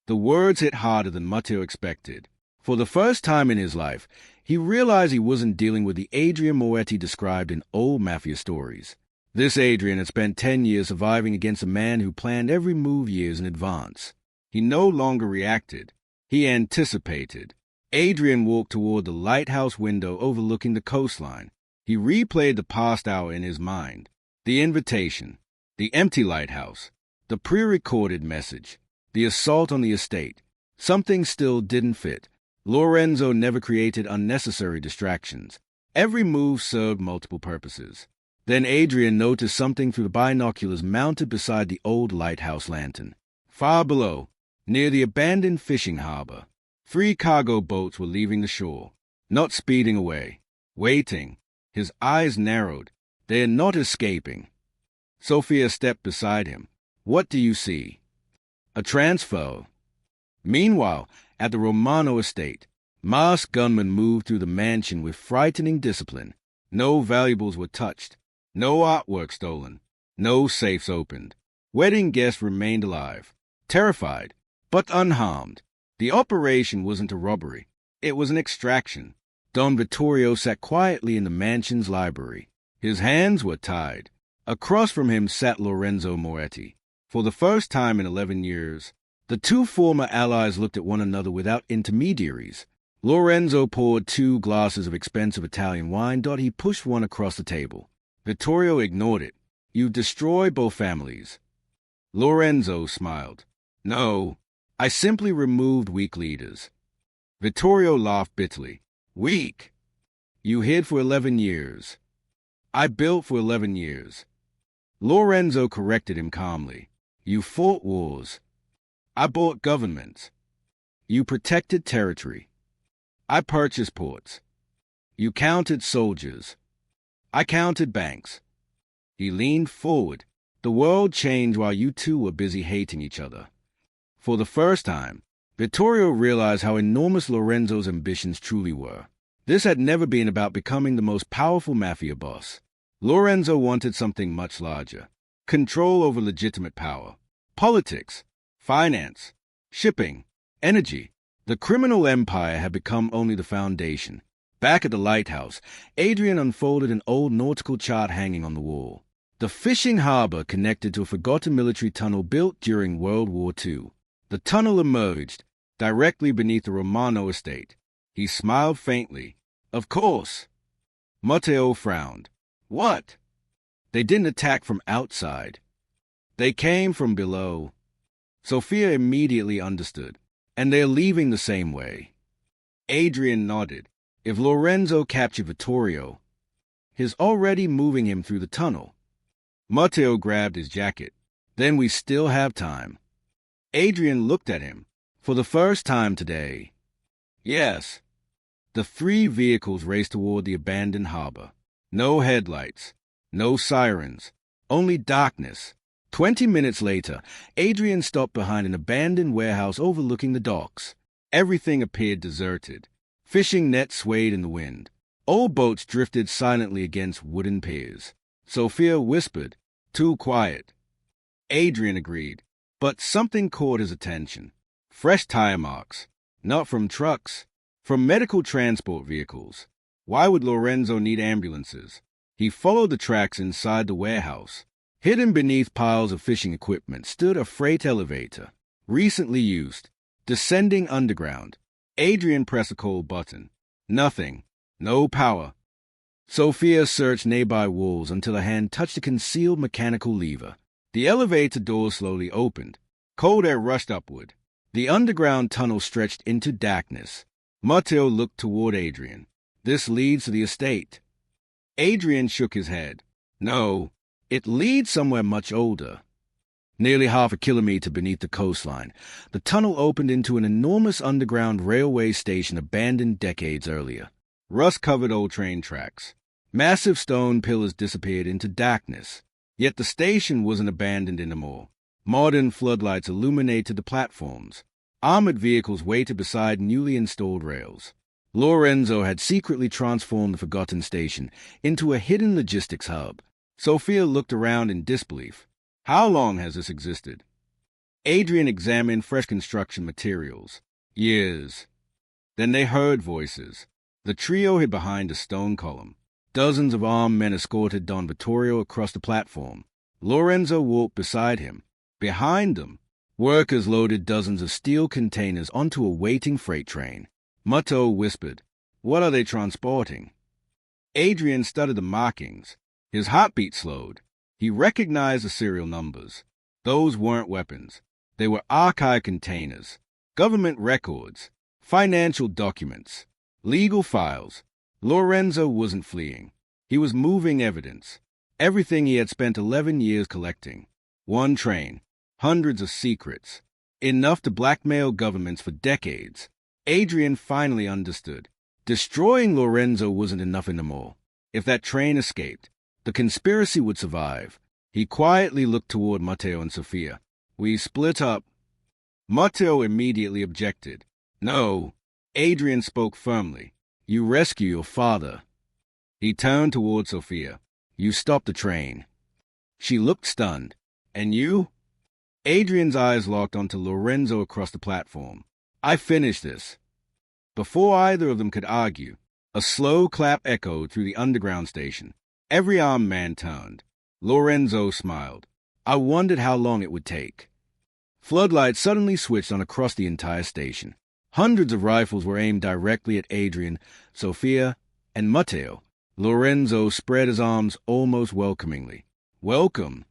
The words hit harder than Matteo expected. For the first time in his life, he realized he wasn't dealing with the Adrian Moretti described in old Mafia stories. This Adrian had spent 10 years surviving against a man who planned every move years in advance. He no longer reacted. He anticipated. Adrian walked toward the lighthouse window overlooking the coastline. He replayed the past hour in his mind. The invitation, the empty lighthouse, the pre-recorded message, the assault on the estate. Something still didn't fit. Lorenzo never created unnecessary distractions. Every move served multiple purposes. Then Adrian noticed something through the binoculars mounted beside the old lighthouse lantern. Far below, near the abandoned fishing harbor, 3 cargo boats were leaving the shore, not speeding away, waiting. His eyes narrowed. They are not escaping. Sophia stepped beside him. What do you see? A transfer. Meanwhile, at the Romano estate, masked gunmen moved through the mansion with frightening discipline. No valuables were touched. No artwork stolen. No safes opened. Wedding guests remained alive, terrified, but unharmed. The operation wasn't a robbery. It was an extraction. Don Vittorio sat quietly in the mansion's library. His hands were tied. Across from him sat Lorenzo Moretti. For the first time in 11 years, the two former allies looked at one another without intermediaries. Lorenzo poured 2 glasses of expensive Italian wine. He pushed one across the table. Vittorio ignored it. You destroy both families. Lorenzo smiled. No, I simply removed weak leaders. Vittorio laughed bitterly. Weak? You hid for 11 years. I built for 11 years. Lorenzo corrected him calmly. You fought wars. I bought governments. You protected territory. I purchased ports. You counted soldiers. I counted banks. He leaned forward. The world changed while you two were busy hating each other. For the first time, Vittorio realized how enormous Lorenzo's ambitions truly were. This had never been about becoming the most powerful mafia boss. Lorenzo wanted something much larger. Control over legitimate power. Politics. Finance. Shipping. Energy. The criminal empire had become only the foundation. Back at the lighthouse, Adrian unfolded an old nautical chart hanging on the wall. The fishing harbor connected to a forgotten military tunnel built during World War II. The tunnel emerged, directly beneath the Romano estate. He smiled faintly. Of course. Matteo frowned. What? They didn't attack from outside. They came from below. Sophia immediately understood. And they're leaving the same way. Adrian nodded. If Lorenzo captured Vittorio, he's already moving him through the tunnel. Matteo grabbed his jacket. Then we still have time. Adrian looked at him. For the first time today. Yes. The three vehicles raced toward the abandoned harbor. No headlights, no sirens, only darkness. 20 minutes later, Adrian stopped behind an abandoned warehouse overlooking the docks. Everything appeared deserted. Fishing nets swayed in the wind. Old boats drifted silently against wooden piers. Sophia whispered, "Too quiet." Adrian agreed, but something caught his attention. Fresh tire marks, not from trucks, from medical transport vehicles. Why would Lorenzo need ambulances? He followed the tracks inside the warehouse. Hidden beneath piles of fishing equipment stood a freight elevator, recently used, descending underground. Adrian pressed a cold button. Nothing. No power. Sophia searched nearby walls until a hand touched a concealed mechanical lever. The elevator door slowly opened. Cold air rushed upward. The underground tunnel stretched into darkness. Matteo looked toward Adrian. "This leads to the estate." Adrian shook his head. "No, it leads somewhere much older." Nearly half a kilometer beneath the coastline, the tunnel opened into an enormous underground railway station abandoned decades earlier. Rust-covered old train tracks. Massive stone pillars disappeared into darkness. Yet the station wasn't abandoned anymore. Modern floodlights illuminated the platforms. Armored vehicles waited beside newly installed rails. Lorenzo had secretly transformed the forgotten station into a hidden logistics hub. Sophia looked around in disbelief. How long has this existed? Adrian examined fresh construction materials. Years. Then they heard voices. The trio hid behind a stone column. Dozens of armed men escorted Don Vittorio across the platform. Lorenzo walked beside him. Behind them, workers loaded dozens of steel containers onto a waiting freight train. Matteo whispered, "What are they transporting?" Adrian studied the markings. His heartbeat slowed. He recognized the serial numbers. Those weren't weapons. They were archive containers, government records, financial documents, legal files. Lorenzo wasn't fleeing. He was moving evidence. Everything he had spent 11 years collecting. One train. Hundreds of secrets. Enough to blackmail governments for decades. Adrian finally understood. Destroying Lorenzo wasn't enough anymore. If that train escaped, the conspiracy would survive. He quietly looked toward Matteo and Sophia. "We split up." Matteo immediately objected. "No." Adrian spoke firmly. "You rescue your father." He turned toward Sophia. "You stop the train." She looked stunned. "And you?" Adrian's eyes locked onto Lorenzo across the platform. "I finished this." Before either of them could argue, a slow clap echoed through the underground station. Every armed man turned. Lorenzo smiled. "I wondered how long it would take." Floodlights suddenly switched on across the entire station. Hundreds of rifles were aimed directly at Adrian, Sophia, and Matteo. Lorenzo spread his arms almost welcomingly. "Welcome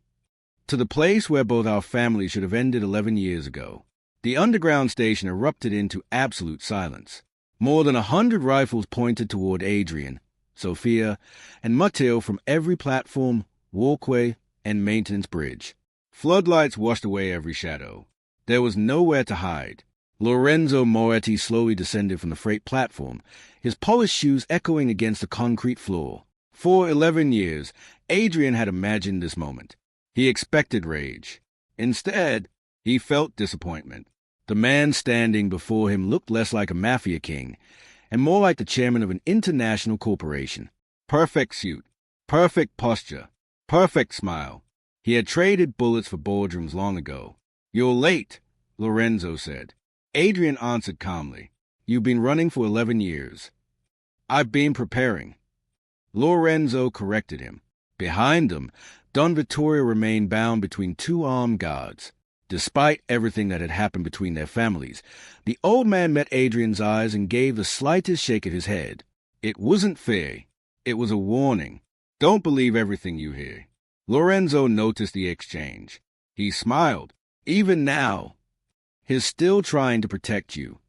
to the place where both our families should have ended 11 years ago." The underground station erupted into absolute silence. More than 100 rifles pointed toward Adrian, Sophia, and Matteo from every platform, walkway, and maintenance bridge. Floodlights washed away every shadow. There was nowhere to hide. Lorenzo Moretti slowly descended from the freight platform, his polished shoes echoing against the concrete floor. For 11 years, Adrian had imagined this moment. He expected rage. Instead, he felt disappointment. The man standing before him looked less like a mafia king and more like the chairman of an international corporation. Perfect suit, perfect posture, perfect smile. He had traded bullets for boardrooms long ago. "You're late," Lorenzo said. Adrian answered calmly. "You've been running for 11 years. I've been preparing." Lorenzo corrected him. Behind them, Don Vittorio remained bound between two armed guards. Despite everything that had happened between their families, the old man met Adrian's eyes and gave the slightest shake of his head. It wasn't fear. It was a warning. Don't believe everything you hear. Lorenzo noticed the exchange. He smiled. Even now, he's still trying to protect you.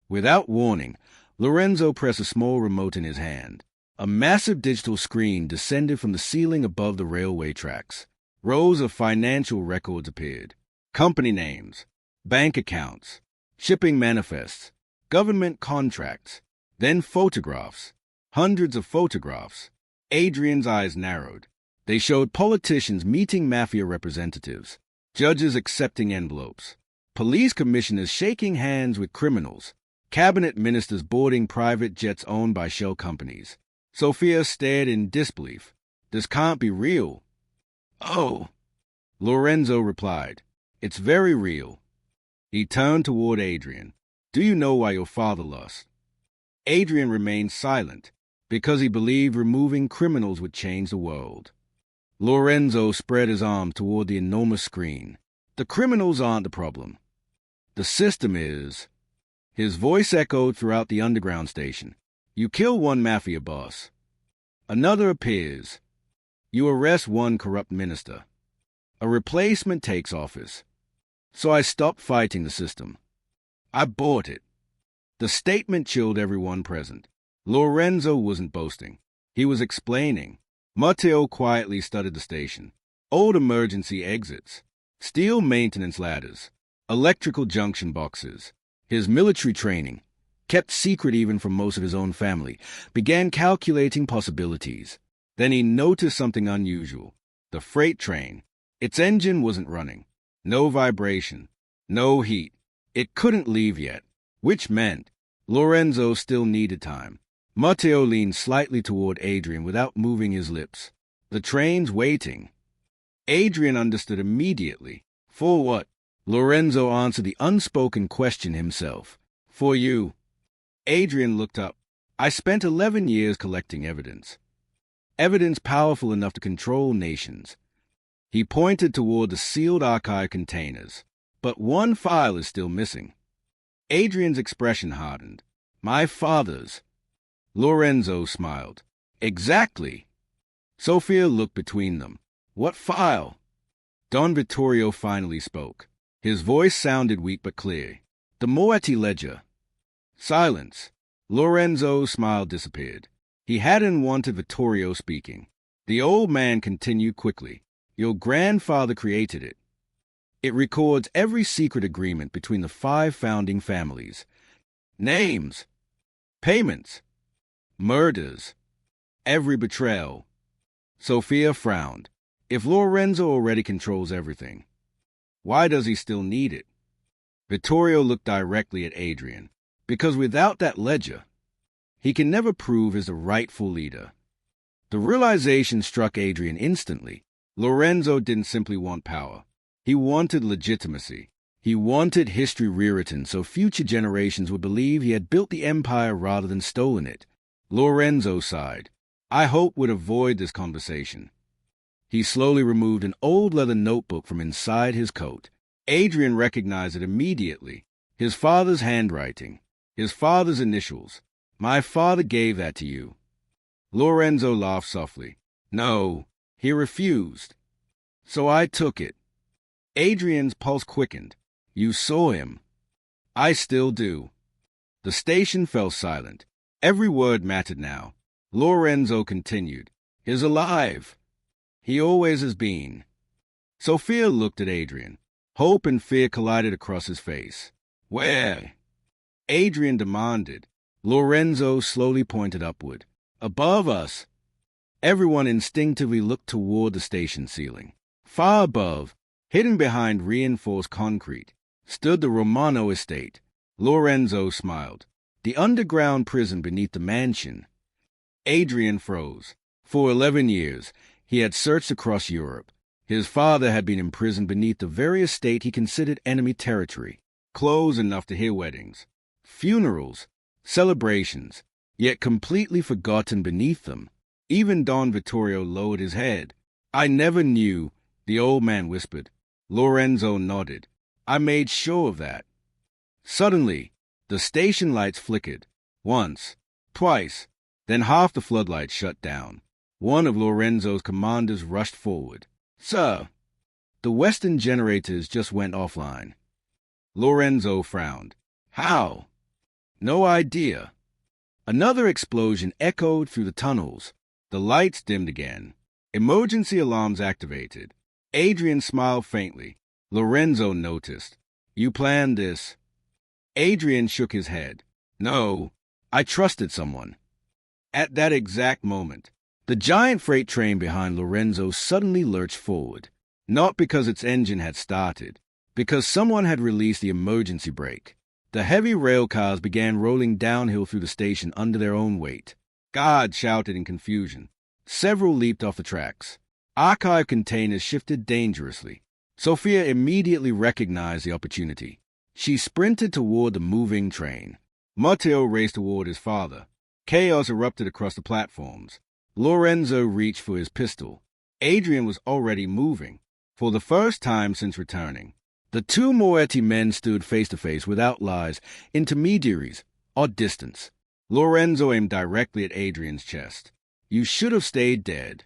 Without warning, Lorenzo pressed a small remote in his hand. A massive digital screen descended from the ceiling above the railway tracks. Rows of financial records appeared. Company names, bank accounts, shipping manifests, government contracts, then photographs. Hundreds of photographs. Adrian's eyes narrowed. They showed politicians meeting mafia representatives, judges accepting envelopes, police commissioners shaking hands with criminals, cabinet ministers boarding private jets owned by shell companies. Sophia stared in disbelief. This can't be real. Oh, Lorenzo replied. It's very real. He turned toward Adrian. Do you know why your father lost? Adrian remained silent, because he believed removing criminals would change the world. Lorenzo spread his arm toward the enormous screen. The criminals aren't the problem. The system is. His voice echoed throughout the underground station. You kill one mafia boss. Another appears. You arrest one corrupt minister. A replacement takes office. So I stopped fighting the system. I bought it. The statement chilled everyone present. Lorenzo wasn't boasting. He was explaining. Matteo quietly studied the station. Old emergency exits. Steel maintenance ladders. Electrical junction boxes. His military training, kept secret even from most of his own family, began calculating possibilities. Then he noticed something unusual. The freight train. Its engine wasn't running. No vibration. No heat. It couldn't leave yet, which meant Lorenzo still needed time. Matteo leaned slightly toward Adrian without moving his lips. The train's waiting. Adrian understood immediately. For what? Lorenzo answered the unspoken question himself. For you. Adrian looked up. I spent 11 years collecting evidence. Evidence powerful enough to control nations. He pointed toward the sealed archive containers. But one file is still missing. Adrian's expression hardened. My father's. Lorenzo smiled. Exactly. Sophia looked between them. What file? Don Vittorio finally spoke. His voice sounded weak but clear. The Moretti ledger. Silence. Lorenzo's smile disappeared. He hadn't wanted Vittorio speaking. The old man continued quickly. Your grandfather created it. It records every secret agreement between the 5 founding families. Names. Payments. Murders. Every betrayal. Sophia frowned. If Lorenzo already controls everything, why does he still need it? Vittorio looked directly at Adrian. Because without that ledger, he can never prove as the rightful leader. The realization struck Adrian instantly. Lorenzo didn't simply want power. He wanted legitimacy. He wanted history rewritten so future generations would believe he had built the empire rather than stolen it. Lorenzo sighed. I hope would avoid this conversation. He slowly removed an old leather notebook from inside his coat. Adrian recognized it immediately. His father's handwriting. His father's initials. My father gave that to you. Lorenzo laughed softly. No, he refused. So I took it. Adrian's pulse quickened. You saw him. I still do. The station fell silent. Every word mattered now. Lorenzo continued. He's alive. He always has been. Sophia looked at Adrian. Hope and fear collided across his face. Where? Adrian demanded. Lorenzo slowly pointed upward. Above us. Everyone instinctively looked toward the station ceiling. Far above, hidden behind reinforced concrete, stood the Romano estate. Lorenzo smiled. The underground prison beneath the mansion. Adrian froze. For 11 years, he had searched across Europe. His father had been imprisoned beneath the very estate he considered enemy territory. Clothes enough to hear weddings. Funerals. Celebrations. Yet completely forgotten beneath them. Even Don Vittorio lowered his head. I never knew, the old man whispered. Lorenzo nodded. I made sure of that. Suddenly, the station lights flickered. Once. Twice. Then half the floodlights shut down. One of Lorenzo's commanders rushed forward. Sir, the western generators just went offline. Lorenzo frowned. How? No idea. Another explosion echoed through the tunnels. The lights dimmed again. Emergency alarms activated. Adrian smiled faintly. Lorenzo noticed. You planned this. Adrian shook his head. No, I trusted someone. At that exact moment, the giant freight train behind Lorenzo suddenly lurched forward, not because its engine had started, because someone had released the emergency brake. The heavy rail cars began rolling downhill through the station under their own weight. Guards shouted in confusion. Several leaped off the tracks. Archive containers shifted dangerously. Sophia immediately recognized the opportunity. She sprinted toward the moving train. Matteo raced toward his father. Chaos erupted across the platforms. Lorenzo reached for his pistol. Adrian was already moving, for the first time since returning. The two Moretti men stood face to face without lies, intermediaries, or distance. Lorenzo aimed directly at Adrian's chest. You should have stayed dead.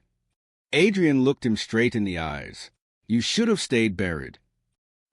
Adrian looked him straight in the eyes. You should have stayed buried.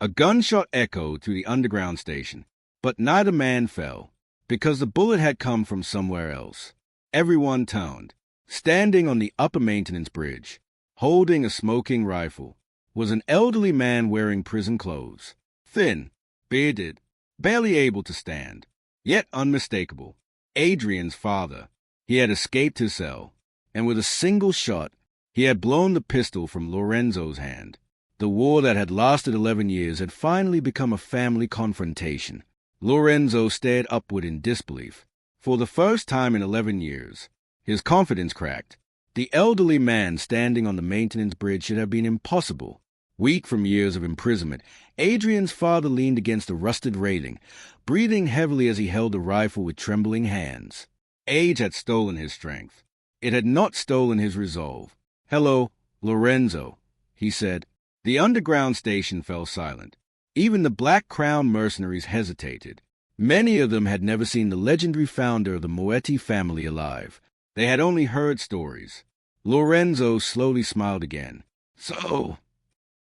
A gunshot echoed through the underground station, but neither man fell, because the bullet had come from somewhere else. Everyone turned. Standing on the upper maintenance bridge, holding a smoking rifle, was an elderly man wearing prison clothes. Thin, bearded, barely able to stand, yet unmistakable. Adrian's father. He had escaped his cell, and with a single shot, he had blown the pistol from Lorenzo's hand. The war that had lasted 11 years had finally become a family confrontation. Lorenzo stared upward in disbelief. For the first time in 11 years, his confidence cracked. The elderly man standing on the maintenance bridge should have been impossible. Weak from years of imprisonment, Adrian's father leaned against the rusted railing, breathing heavily as he held the rifle with trembling hands. Age had stolen his strength. It had not stolen his resolve. "Hello, Lorenzo," he said. The underground station fell silent. Even the Black Crown mercenaries hesitated. Many of them had never seen the legendary founder of the Moretti family alive. They had only heard stories. Lorenzo slowly smiled again. "So,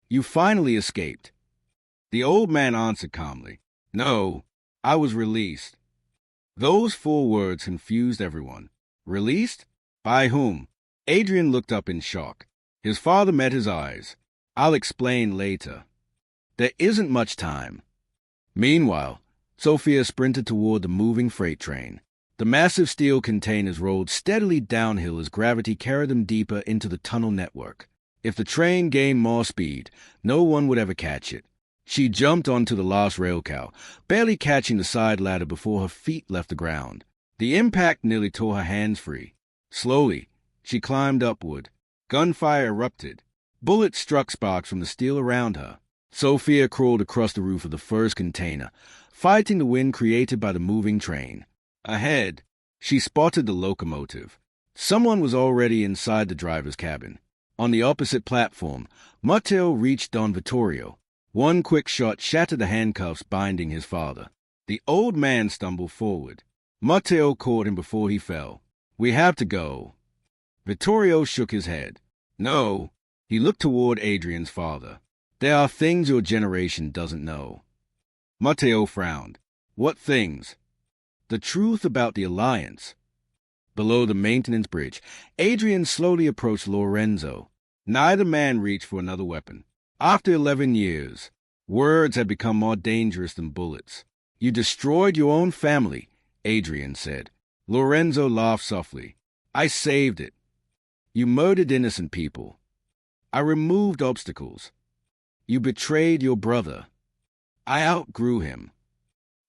you finally escaped." The old man answered calmly. "No, I was released." Those 4 words confused everyone. Released? By whom? Adrian looked up in shock. His father met his eyes. "I'll explain later." "There isn't much time." Meanwhile, Sophia sprinted toward the moving freight train. The massive steel containers rolled steadily downhill as gravity carried them deeper into the tunnel network. If the train gained more speed, no one would ever catch it. She jumped onto the last rail cow, barely catching the side ladder before her feet left the ground. The impact nearly tore her hands free. Slowly, she climbed upward. Gunfire erupted. Bullets struck sparks from the steel around her. Sophia crawled across the roof of the first container, fighting the wind created by the moving train. Ahead, she spotted the locomotive. Someone was already inside the driver's cabin. On the opposite platform, Matteo reached Don Vittorio. One quick shot shattered the handcuffs binding his father. The old man stumbled forward. Matteo caught him before he fell. "We have to go." Vittorio shook his head. "No." He looked toward Adrian's father. "There are things your generation doesn't know." Matteo frowned. "What things?" "The truth about the alliance." Below the maintenance bridge, Adrian slowly approached Lorenzo. Neither man reached for another weapon. After 11 years, words had become more dangerous than bullets. "You destroyed your own family," Adrian said. Lorenzo laughed softly. "I saved it." "You murdered innocent people." "I removed obstacles." "You betrayed your brother." "I outgrew him."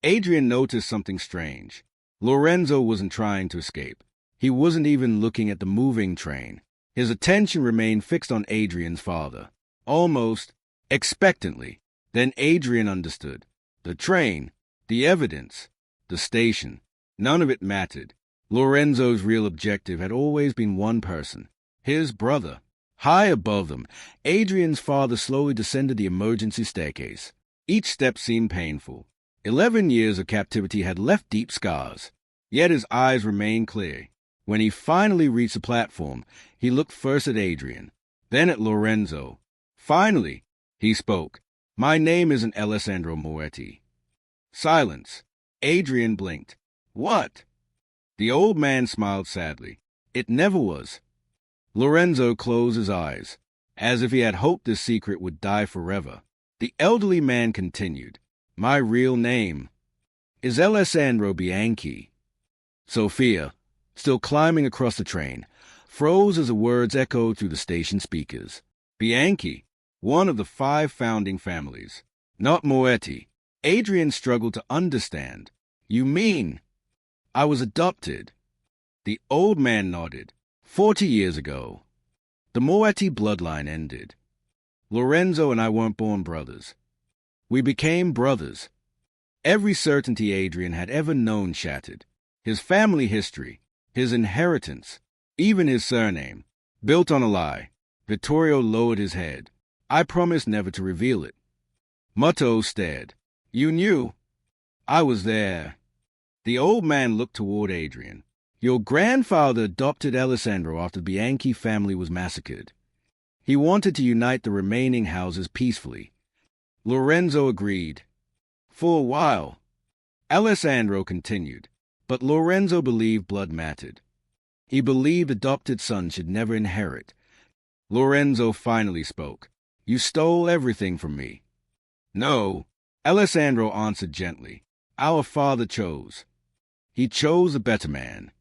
Adrian noticed something strange. Lorenzo wasn't trying to escape. He wasn't even looking at the moving train. His attention remained fixed on Adrian's father, almost expectantly. Then Adrian understood. The train, the evidence, the station, none of it mattered. Lorenzo's real objective had always been one person, his brother. High above them, Adrian's father slowly descended the emergency staircase. Each step seemed painful. 11 years of captivity had left deep scars. Yet his eyes remained clear. When he finally reached the platform, he looked first at Adrian, then at Lorenzo. Finally, he spoke. "My name isn't Alessandro Moretti." Silence. Adrian blinked. "What?" The old man smiled sadly. "It never was." Lorenzo closed his eyes, as if he had hoped this secret would die forever. The elderly man continued. "My real name Is Alessandro Bianchi? Sophia, still climbing across the train, froze as the words echoed through the station speakers. Bianchi, one of the 5 founding families. Not Moretti. Adrian struggled to understand. You mean? I was adopted. The old man nodded. 40 years ago. The Moretti bloodline ended. Lorenzo and I weren't born brothers. We became brothers. Every certainty Adrian had ever known shattered. His family history, his inheritance, even his surname, built on a lie. Vittorio lowered his head. I promised never to reveal it. Mutto stared. You knew? I was there. The old man looked toward Adrian. Your grandfather adopted Alessandro after the Bianchi family was massacred. He wanted to unite the remaining houses peacefully. Lorenzo agreed. For a while. Alessandro continued, but Lorenzo believed blood mattered. He believed adopted sons should never inherit. Lorenzo finally spoke. You stole everything from me. No, Alessandro answered gently. Our father chose. He chose a better man.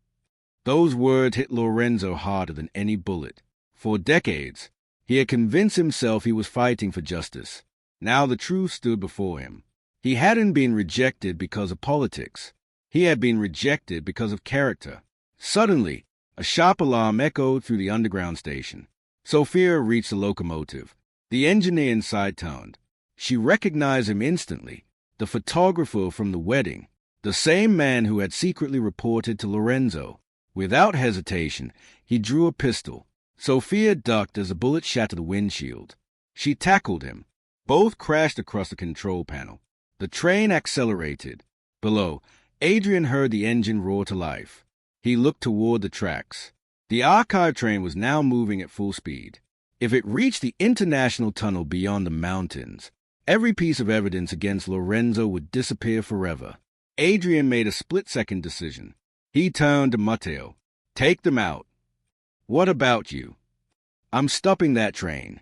Those words hit Lorenzo harder than any bullet. For decades, he had convinced himself he was fighting for justice. Now the truth stood before him. He hadn't been rejected because of politics. He had been rejected because of character. Suddenly, a sharp alarm echoed through the underground station. Sophia reached the locomotive. The engineer inside turned. She recognized him instantly, the photographer from the wedding, the same man who had secretly reported to Lorenzo. Without hesitation, he drew a pistol. Sophia ducked as a bullet shattered the windshield. She tackled him. Both crashed across the control panel. The train accelerated. Below, Adrian heard the engine roar to life. He looked toward the tracks. The archive train was now moving at full speed. If it reached the international tunnel beyond the mountains, every piece of evidence against Lorenzo would disappear forever. Adrian made a split-second decision. He turned to Matteo. Take them out. What about you? I'm stopping that train.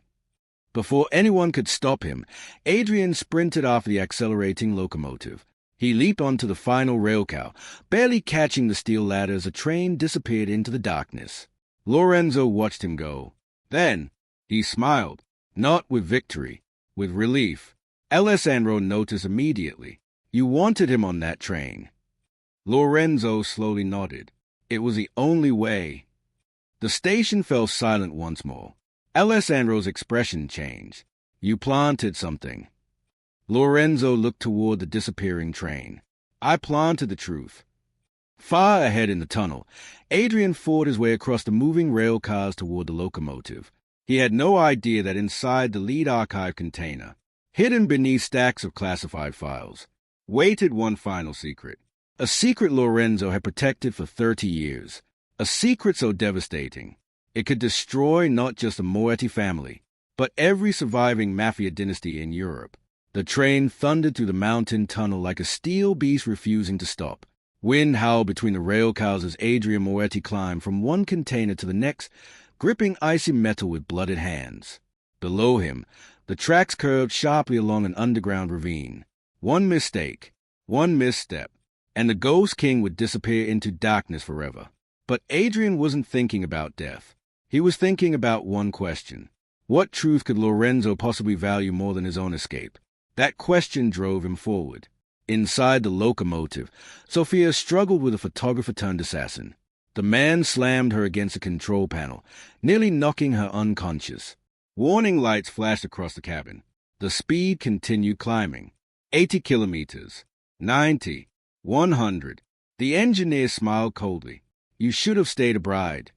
Before anyone could stop him, Adrian sprinted after the accelerating locomotive. He leaped onto the final railcar, barely catching the steel ladder as the train disappeared into the darkness. Lorenzo watched him go. Then, he smiled, not with victory, with relief. Alessandro noticed immediately. You wanted him on that train. Lorenzo slowly nodded. It was the only way. The station fell silent once more. Alessandro's expression changed. You planted something. Lorenzo looked toward the disappearing train. I planted the truth. Far ahead in the tunnel, Adrian fought his way across the moving rail cars toward the locomotive. He had no idea that inside the lead archive container, hidden beneath stacks of classified files, waited one final secret. A secret Lorenzo had protected for 30 years. A secret so devastating, it could destroy not just the Moretti family, but every surviving Mafia dynasty in Europe. The train thundered through the mountain tunnel like a steel beast refusing to stop. Wind howled between the rail cars as Adrian Moretti climbed from one container to the next, gripping icy metal with blooded hands. Below him, the tracks curved sharply along an underground ravine. One mistake, one misstep, and the Ghost King would disappear into darkness forever. But Adrian wasn't thinking about death. He was thinking about one question. What truth could Lorenzo possibly value more than his own escape? That question drove him forward. Inside the locomotive, Sophia struggled with a photographer-turned-assassin. The man slammed her against the control panel, nearly knocking her unconscious. Warning lights flashed across the cabin. The speed continued climbing. 80 kilometers. 90. 100. The engineer smiled coldly. You should have stayed a bride.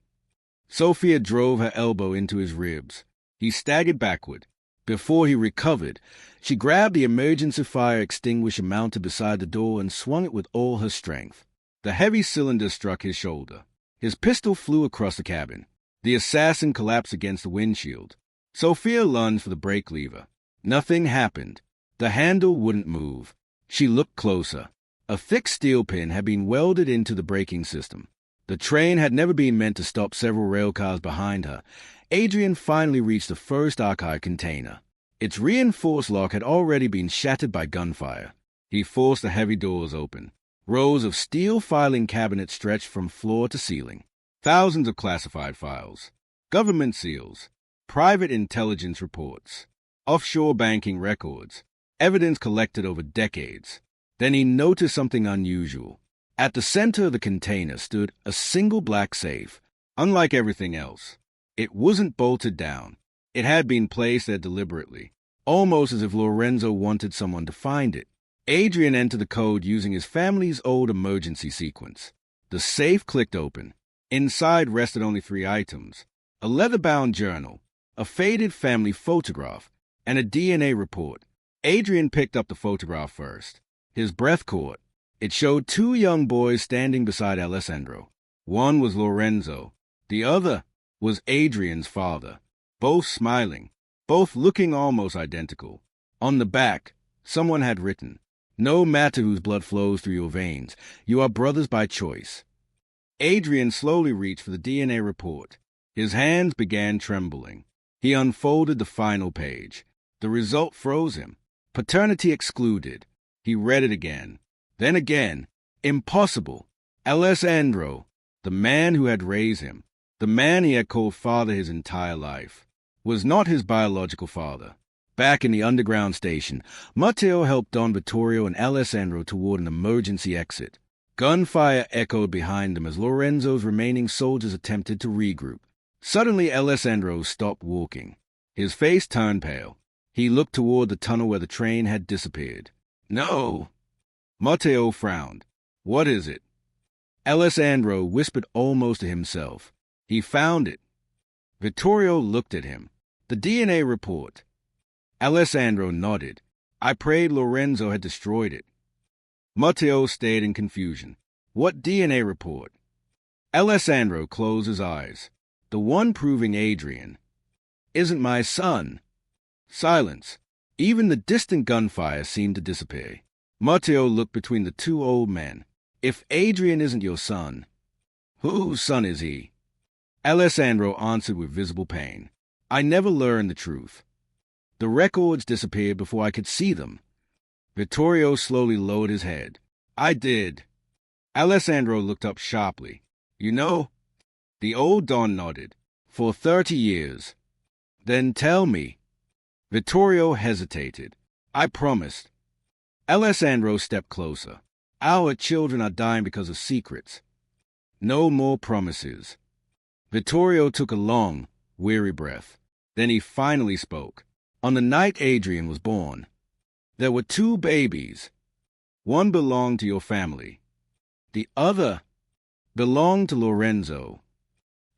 Sophia drove her elbow into his ribs. He staggered backward. Before he recovered, she grabbed the emergency fire extinguisher mounted beside the door and swung it with all her strength. The heavy cylinder struck his shoulder. His pistol flew across the cabin. The assassin collapsed against the windshield. Sophia lunged for the brake lever. Nothing happened. The handle wouldn't move. She looked closer. A thick steel pin had been welded into the braking system. The train had never been meant to stop several rail cars behind her. Adrian finally reached the first archive container. Its reinforced lock had already been shattered by gunfire. He forced the heavy doors open. Rows of steel filing cabinets stretched from floor to ceiling. Thousands of classified files, government seals, private intelligence reports, offshore banking records, evidence collected over decades. Then he noticed something unusual. At the center of the container stood a single black safe. Unlike everything else, it wasn't bolted down. It had been placed there deliberately, almost as if Lorenzo wanted someone to find it. Adrian entered the code using his family's old emergency sequence. The safe clicked open. Inside rested only 3 items: a leather-bound journal, a faded family photograph, and a DNA report. Adrian picked up the photograph first. His breath caught. It showed 2 young boys standing beside Alessandro. One was Lorenzo. The other was Adrian's father. Both smiling, both looking almost identical. On the back, someone had written, "No matter whose blood flows through your veins, you are brothers by choice." Adrian slowly reached for the DNA report. His hands began trembling. He unfolded the final page. The result froze him. Paternity excluded. He read it again. Then again. Impossible. Alessandro, the man who had raised him, the man he had called father his entire life, was not his biological father. Back in the underground station, Matteo helped Don Vittorio and Alessandro toward an emergency exit. Gunfire echoed behind them as Lorenzo's remaining soldiers attempted to regroup. Suddenly, Alessandro stopped walking. His face turned pale. He looked toward the tunnel where the train had disappeared. "No!" Matteo frowned. "What is it?" Alessandro whispered almost to himself. "He found it." Vittorio looked at him. "The DNA report." Alessandro nodded. "I prayed Lorenzo had destroyed it." Matteo stayed in confusion. "What DNA report?" Alessandro closed his eyes. "The one proving Adrian isn't my son." Silence. Even the distant gunfire seemed to disappear. Matteo looked between the 2 old men. "If Adrian isn't your son, whose son is he?" Alessandro answered with visible pain. "I never learned the truth. The records disappeared before I could see them." Vittorio slowly lowered his head. "I did." Alessandro looked up sharply. "You know?" The old Don nodded. "For 30 years. "Then tell me." Vittorio hesitated. "I promised." Alessandro stepped closer. "Our children are dying because of secrets. No more promises." Vittorio took a long, weary breath. Then he finally spoke. "On the night Adrian was born, there were 2 babies. One belonged to your family. The other belonged to Lorenzo."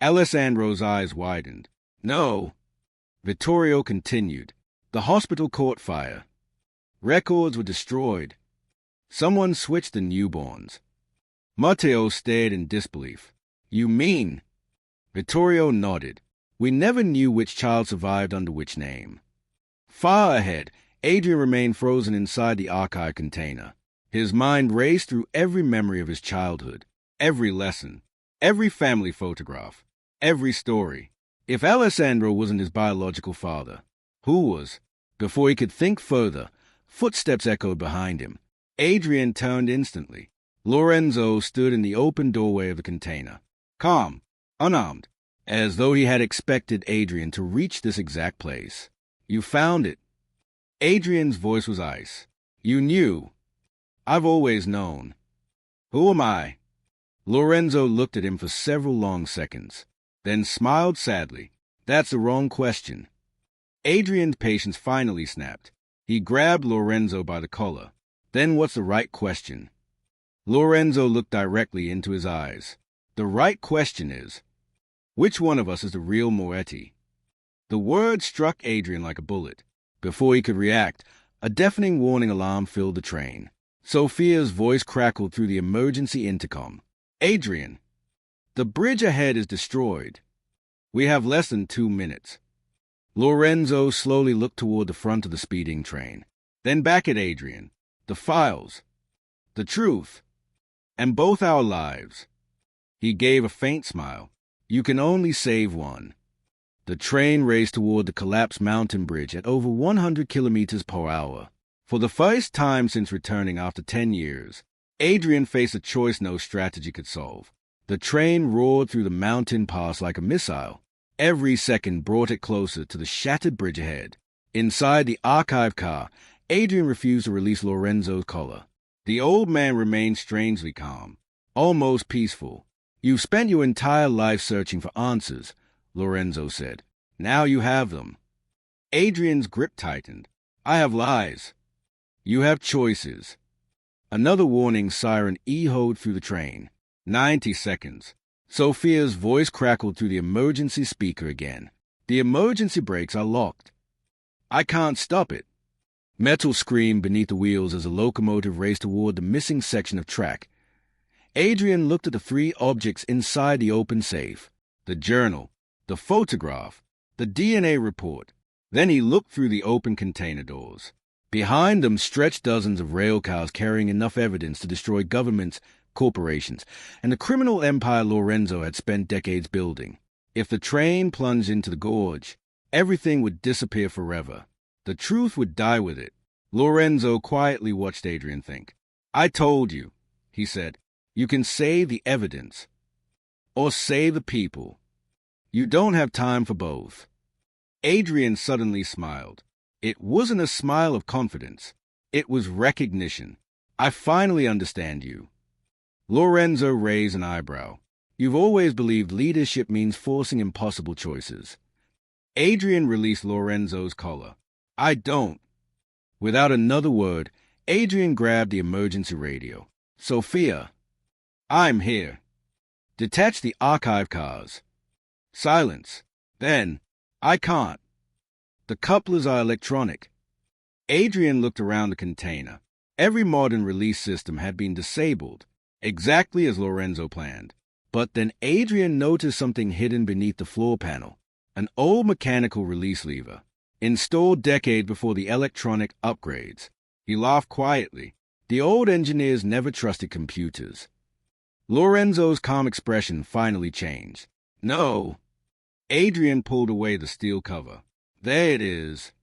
Alessandro's eyes widened. "No." Vittorio continued. "The hospital caught fire. Records were destroyed. Someone switched the newborns." Matteo stared in disbelief. "You mean?" Vittorio nodded. "We never knew which child survived under which name." Far ahead, Adrian remained frozen inside the archive container. His mind raced through every memory of his childhood, every lesson, every family photograph, every story. If Alessandro wasn't his biological father, who was? Before he could think further, footsteps echoed behind him. Adrian turned instantly. Lorenzo stood in the open doorway of the container, calm, unarmed, as though he had expected Adrian to reach this exact place. "You found it." Adrian's voice was ice. "You knew." "I've always known." "Who am I?" Lorenzo looked at him for several long seconds, then smiled sadly. "That's the wrong question." Adrian's patience finally snapped. He grabbed Lorenzo by the collar. "Then what's the right question?" Lorenzo looked directly into his eyes. "The right question is, which one of us is the real Moretti?" The word struck Adrian like a bullet. Before he could react, a deafening warning alarm filled the train. Sophia's voice crackled through the emergency intercom. "Adrian, the bridge ahead is destroyed. We have less than 2 minutes." Lorenzo slowly looked toward the front of the speeding train, then back at Adrian. "The files. The truth. And both our lives." He gave a faint smile. "You can only save one." The train raced toward the collapsed mountain bridge at over 100 kilometers per hour. For the first time since returning after 10 years, Adrian faced a choice no strategy could solve. The train roared through the mountain pass like a missile. Every second brought it closer to the shattered bridge ahead. Inside the archive car, Adrian refused to release Lorenzo's collar. The old man remained strangely calm, almost peaceful. "You've spent your entire life searching for answers," Lorenzo said. "Now you have them." Adrian's grip tightened. "I have lies. You have choices." Another warning siren echoed through the train. 90 seconds. Sophia's voice crackled through the emergency speaker again. "The emergency brakes are locked. I can't stop it." Metal screamed beneath the wheels as the locomotive raced toward the missing section of track. Adrian looked at the three objects inside the open safe: the journal, the photograph, the DNA report. Then he looked through the open container doors. Behind them stretched dozens of rail cars carrying enough evidence to destroy governments, corporations, and the criminal empire Lorenzo had spent decades building. If the train plunged into the gorge, everything would disappear forever. The truth would die with it. Lorenzo quietly watched Adrian think. "I told you," he said. "You can save the evidence, or save the people. You don't have time for both." Adrian suddenly smiled. It wasn't a smile of confidence. It was recognition. "I finally understand you." Lorenzo raised an eyebrow. "You've always believed leadership means forcing impossible choices." Adrian released Lorenzo's collar. "I don't." Without another word, Adrian grabbed the emergency radio. "Sophia, I'm here. Detach the archive cars." Silence. Then, "I can't. The couplers are electronic." Adrian looked around the container. Every modern release system had been disabled, exactly as Lorenzo planned. But then Adrian noticed something hidden beneath the floor panel: an old mechanical release lever, installed decades before the electronic upgrades. He laughed quietly. The old engineers never trusted computers. Lorenzo's calm expression finally changed. "No." Adrian pulled away the steel cover. "There it is."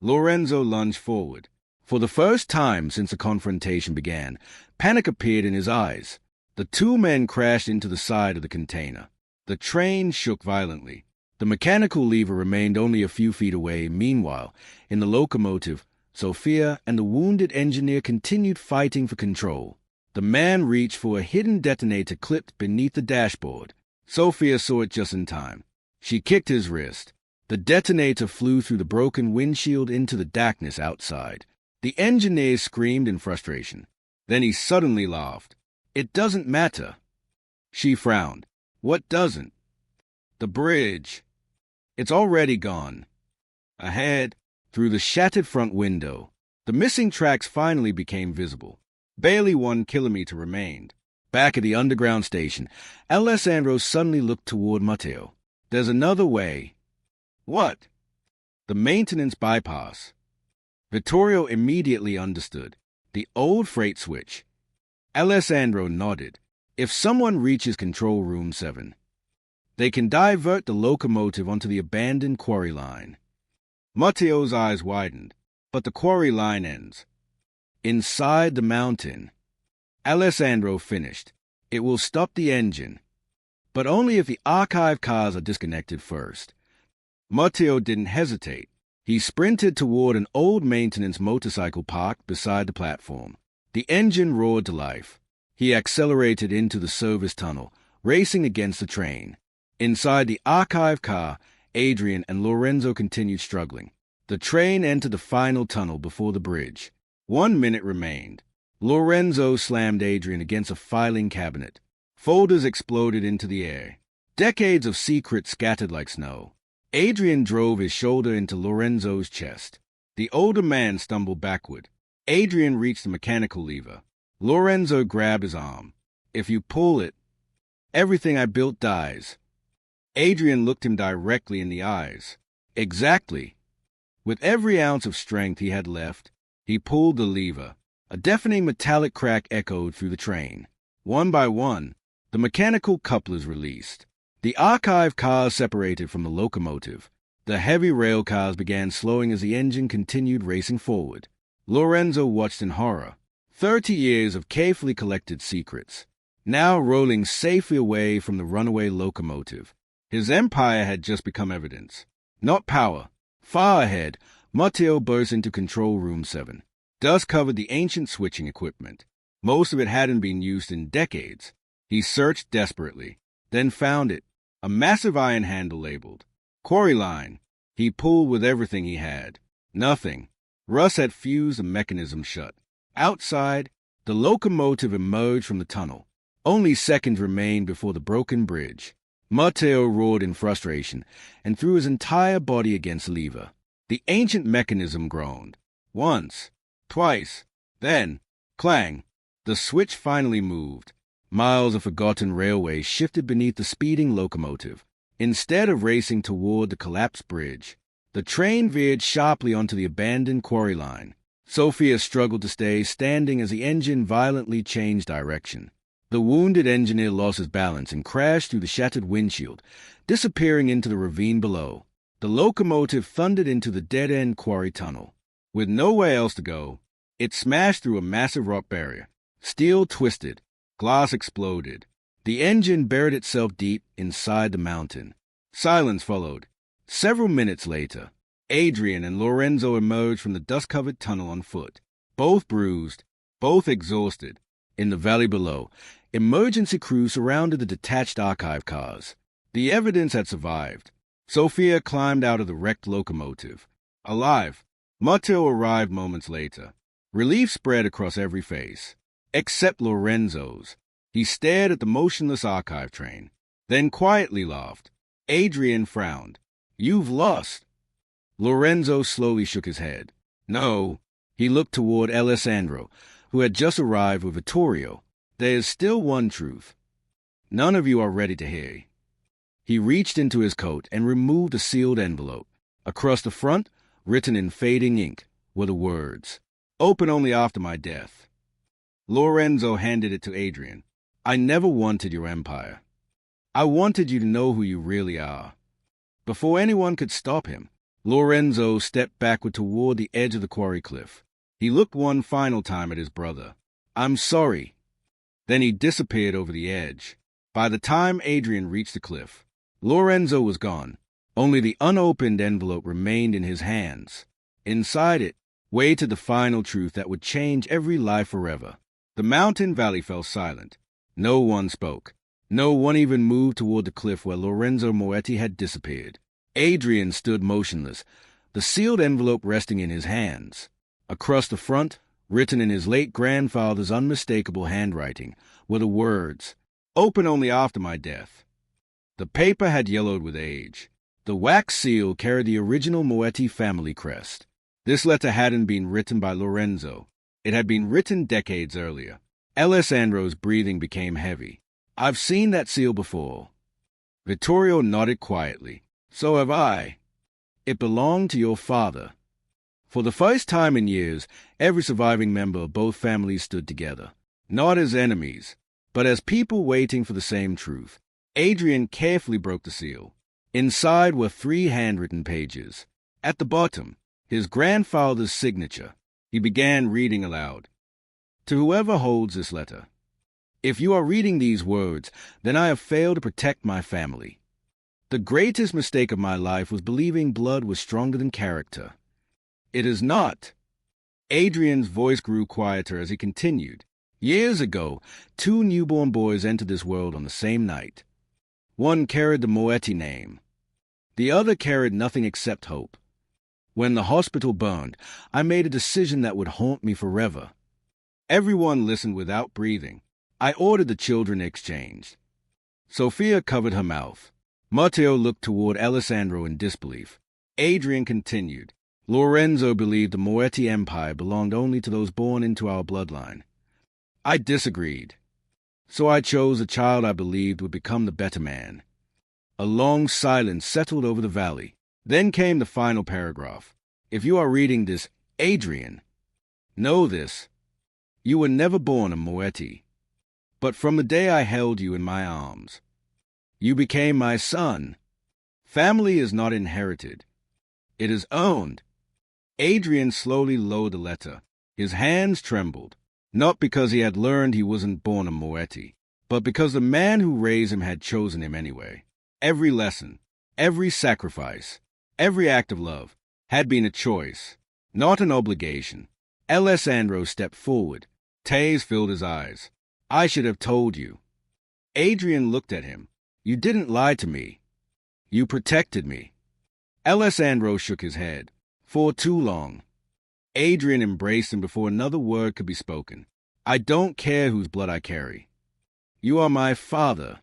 Lorenzo lunged forward. For the first time since the confrontation began, panic appeared in his eyes. The two men crashed into the side of the container. The train shook violently. The mechanical lever remained only a few feet away. Meanwhile, in the locomotive, Sophia and the wounded engineer continued fighting for control. The man reached for a hidden detonator clipped beneath the dashboard. Sophia saw it just in time. She kicked his wrist. The detonator flew through the broken windshield into the darkness outside. The engineer screamed in frustration. Then he suddenly laughed. "It doesn't matter." She frowned. "What doesn't?" "The bridge. It's already gone." Ahead, through the shattered front window, the missing tracks finally became visible. Barely 1 kilometer remained. Back at the underground station, Alessandro suddenly looked toward Matteo. "There's another way." "What?" "The maintenance bypass." Vittorio immediately understood. The old freight switch. Alessandro nodded. "If someone reaches Control Room 7, they can divert the locomotive onto the abandoned quarry line." Matteo's eyes widened. "But the quarry line ends inside the mountain." Alessandro finished. "It will stop the engine, but only if the archive cars are disconnected first." Matteo didn't hesitate. He sprinted toward an old maintenance motorcycle parked beside the platform. The engine roared to life. He accelerated into the service tunnel, racing against the train. Inside the archive car, Adrian and Lorenzo continued struggling. The train entered the final tunnel before the bridge. 1 minute remained. Lorenzo slammed Adrian against a filing cabinet. Folders exploded into the air. Decades of secrets scattered like snow. Adrian drove his shoulder into Lorenzo's chest. The older man stumbled backward. Adrian reached the mechanical lever. Lorenzo grabbed his arm. "If you pull it, everything I built dies." Adrian looked him directly in the eyes. "Exactly." With every ounce of strength he had left, he pulled the lever. A deafening metallic crack echoed through the train. One by one, the mechanical couplers released. The archive cars separated from the locomotive. The heavy rail cars began slowing as the engine continued racing forward. Lorenzo watched in horror. 30 years of carefully collected secrets, now rolling safely away from the runaway locomotive. His empire had just become evidence, not power. Far ahead, Matteo burst into Control Room 7. Dust covered the ancient switching equipment. Most of it hadn't been used in decades. He searched desperately, then found it. A massive iron handle labeled Quarry Line. He pulled with everything he had. Nothing. Rust had fused the mechanism shut. Outside, the locomotive emerged from the tunnel. Only seconds remained before the broken bridge. Matteo roared in frustration and threw his entire body against the lever. The ancient mechanism groaned. Once, twice, then, clang. The switch finally moved. Miles of forgotten railway shifted beneath the speeding locomotive. Instead of racing toward the collapsed bridge, the train veered sharply onto the abandoned quarry line. Sophia struggled to stay standing as the engine violently changed direction. The wounded engineer lost his balance and crashed through the shattered windshield, disappearing into the ravine below. The locomotive thundered into the dead-end quarry tunnel. With nowhere else to go, it smashed through a massive rock barrier. Steel twisted. Glass exploded. The engine buried itself deep inside the mountain. Silence followed. Several minutes later, Adrian and Lorenzo emerged from the dust-covered tunnel on foot, both bruised, both exhausted. In the valley below, emergency crews surrounded the detached archive cars. The evidence had survived. Sophia climbed out of the wrecked locomotive. Alive. Matteo arrived moments later. Relief spread across every face, except Lorenzo's. He stared at the motionless archive train, then quietly laughed. Adrian frowned. You've lost. Lorenzo slowly shook his head. No. He looked toward Alessandro, who had just arrived with Vittorio. There is still one truth. None of you are ready to hear. He reached into his coat and removed a sealed envelope. Across the front, written in fading ink, were the words, "Open only after my death." Lorenzo handed it to Adrian. I never wanted your empire. I wanted you to know who you really are. Before anyone could stop him, Lorenzo stepped backward toward the edge of the quarry cliff. He looked one final time at his brother. I'm sorry. Then he disappeared over the edge. By the time Adrian reached the cliff, Lorenzo was gone. Only the unopened envelope remained in his hands. Inside it waited the final truth that would change every life forever. The mountain valley fell silent. No one spoke. No one even moved toward the cliff where Lorenzo Moretti had disappeared. Adrian stood motionless, the sealed envelope resting in his hands. Across the front, written in his late grandfather's unmistakable handwriting, were the words, "Open only after my death." The paper had yellowed with age. The wax seal carried the original Moretti family crest. This letter hadn't been written by Lorenzo. It had been written decades earlier. Alessandro's breathing became heavy. I've seen that seal before. Vittorio nodded quietly. So have I. It belonged to your father. For the first time in years, every surviving member of both families stood together, not as enemies, but as people waiting for the same truth. Adrian carefully broke the seal. Inside were 3 handwritten pages. At the bottom, his grandfather's signature. He began reading aloud. To whoever holds this letter, if you are reading these words, then I have failed to protect my family. The greatest mistake of my life was believing blood was stronger than character. It is not. Adrian's voice grew quieter as he continued. Years ago, 2 newborn boys entered this world on the same night. One carried the Moretti name. The other carried nothing except hope. When the hospital burned, I made a decision that would haunt me forever. Everyone listened without breathing. I ordered the children exchanged. Sophia covered her mouth. Matteo looked toward Alessandro in disbelief. Adrian continued. Lorenzo believed the Moretti Empire belonged only to those born into our bloodline. I disagreed. So I chose a child I believed would become the better man. A long silence settled over the valley. Then came the final paragraph. If you are reading this, Adrian, know this. You were never born a Moretti. But from the day I held you in my arms, you became my son. Family is not inherited. It is owned. Adrian slowly lowered the letter. His hands trembled, not because he had learned he wasn't born a Moretti, but because the man who raised him had chosen him anyway. Every lesson, every sacrifice, every act of love had been a choice, not an obligation. Alessandro stepped forward. Taze filled his eyes. I should have told you. Adrian looked at him. You didn't lie to me. You protected me. Alessandro shook his head. For too long. Adrian embraced him before another word could be spoken. I don't care whose blood I carry. You are my father.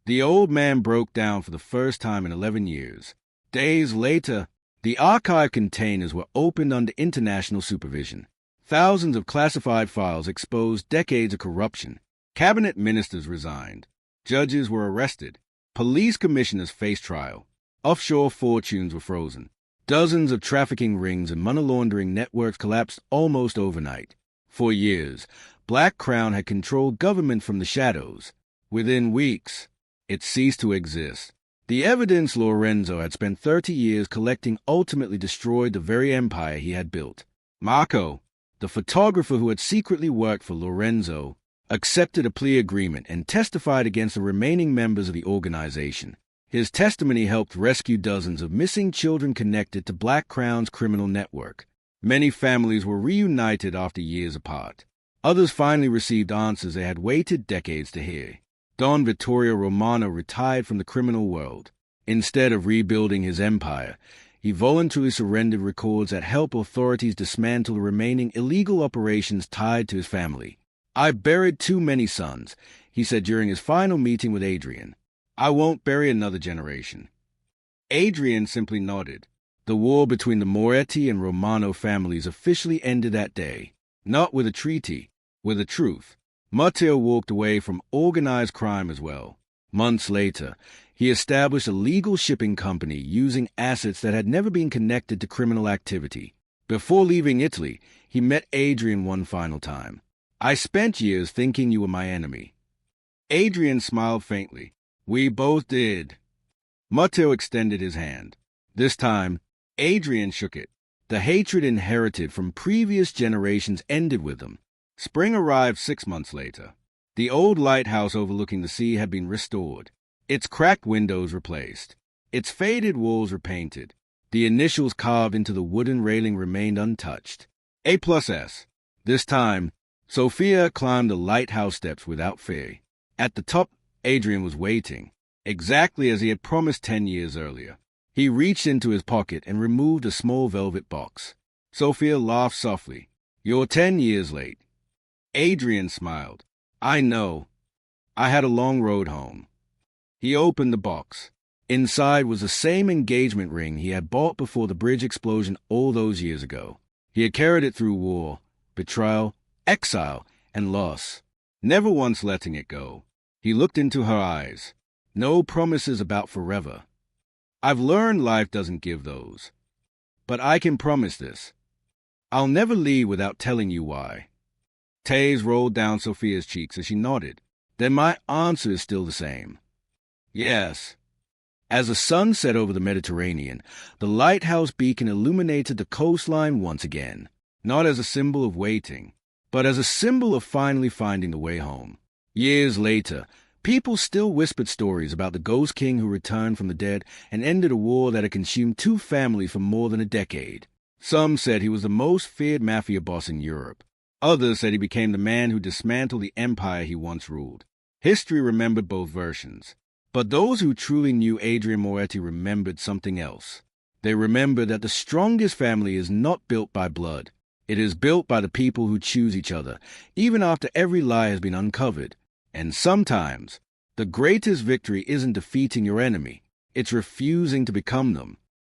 The old man broke down for the first time in 11 years. Days later, the archive containers were opened under international supervision. Thousands of classified files exposed decades of corruption. Cabinet ministers resigned. Judges were arrested. Police commissioners faced trial. Offshore fortunes were frozen. Dozens of trafficking rings and money laundering networks collapsed almost overnight. For years, Black Crown had controlled government from the shadows. Within weeks, it ceased to exist. The evidence Lorenzo had spent 30 years collecting ultimately destroyed the very empire he had built. Marco, the photographer who had secretly worked for Lorenzo, accepted a plea agreement and testified against the remaining members of the organization. His testimony helped rescue dozens of missing children connected to Black Crown's criminal network. Many families were reunited after years apart. Others finally received answers they had waited decades to hear. Don Vittorio Romano retired from the criminal world. Instead of rebuilding his empire, he voluntarily surrendered records that help authorities dismantle the remaining illegal operations tied to his family. I buried too many sons, he said during his final meeting with Adrian. I won't bury another generation. Adrian simply nodded. The war between the Moretti and Romano families officially ended that day, not with a treaty, with a truth. Matteo walked away from organized crime as well. Months later, he established a legal shipping company using assets that had never been connected to criminal activity. Before leaving Italy, he met Adrian one final time. I spent years thinking you were my enemy. Adrian smiled faintly. We both did. Matteo extended his hand. This time, Adrian shook it. The hatred inherited from previous generations ended with them. Spring arrived 6 months later. The old lighthouse overlooking the sea had been restored. Its cracked windows replaced. Its faded walls repainted. The initials carved into the wooden railing remained untouched. A+S. This time, Sophia climbed the lighthouse steps without fear. At the top, Adrian was waiting, exactly as he had promised 10 years earlier. He reached into his pocket and removed a small velvet box. Sophia laughed softly. You're 10 years late. Adrian smiled. I know. I had a long road home. He opened the box. Inside was the same engagement ring he had bought before the bridge explosion all those years ago. He had carried it through war, betrayal, exile, and loss, never once letting it go. He looked into her eyes. No promises about forever. I've learned life doesn't give those. But I can promise this. I'll never leave without telling you why. Taze rolled down Sophia's cheeks as she nodded. Then my answer is still the same. Yes. As the sun set over the Mediterranean, the lighthouse beacon illuminated the coastline once again, not as a symbol of waiting, but as a symbol of finally finding the way home. Years later, people still whispered stories about the Ghost King who returned from the dead and ended a war that had consumed 2 families for more than a decade. Some said he was the most feared Mafia boss in Europe. Others said he became the man who dismantled the empire he once ruled. History remembered both versions. But those who truly knew Adrian Moretti remembered something else. They remembered that the strongest family is not built by blood. It is built by the people who choose each other, even after every lie has been uncovered. And sometimes, the greatest victory isn't defeating your enemy. It's refusing to become them.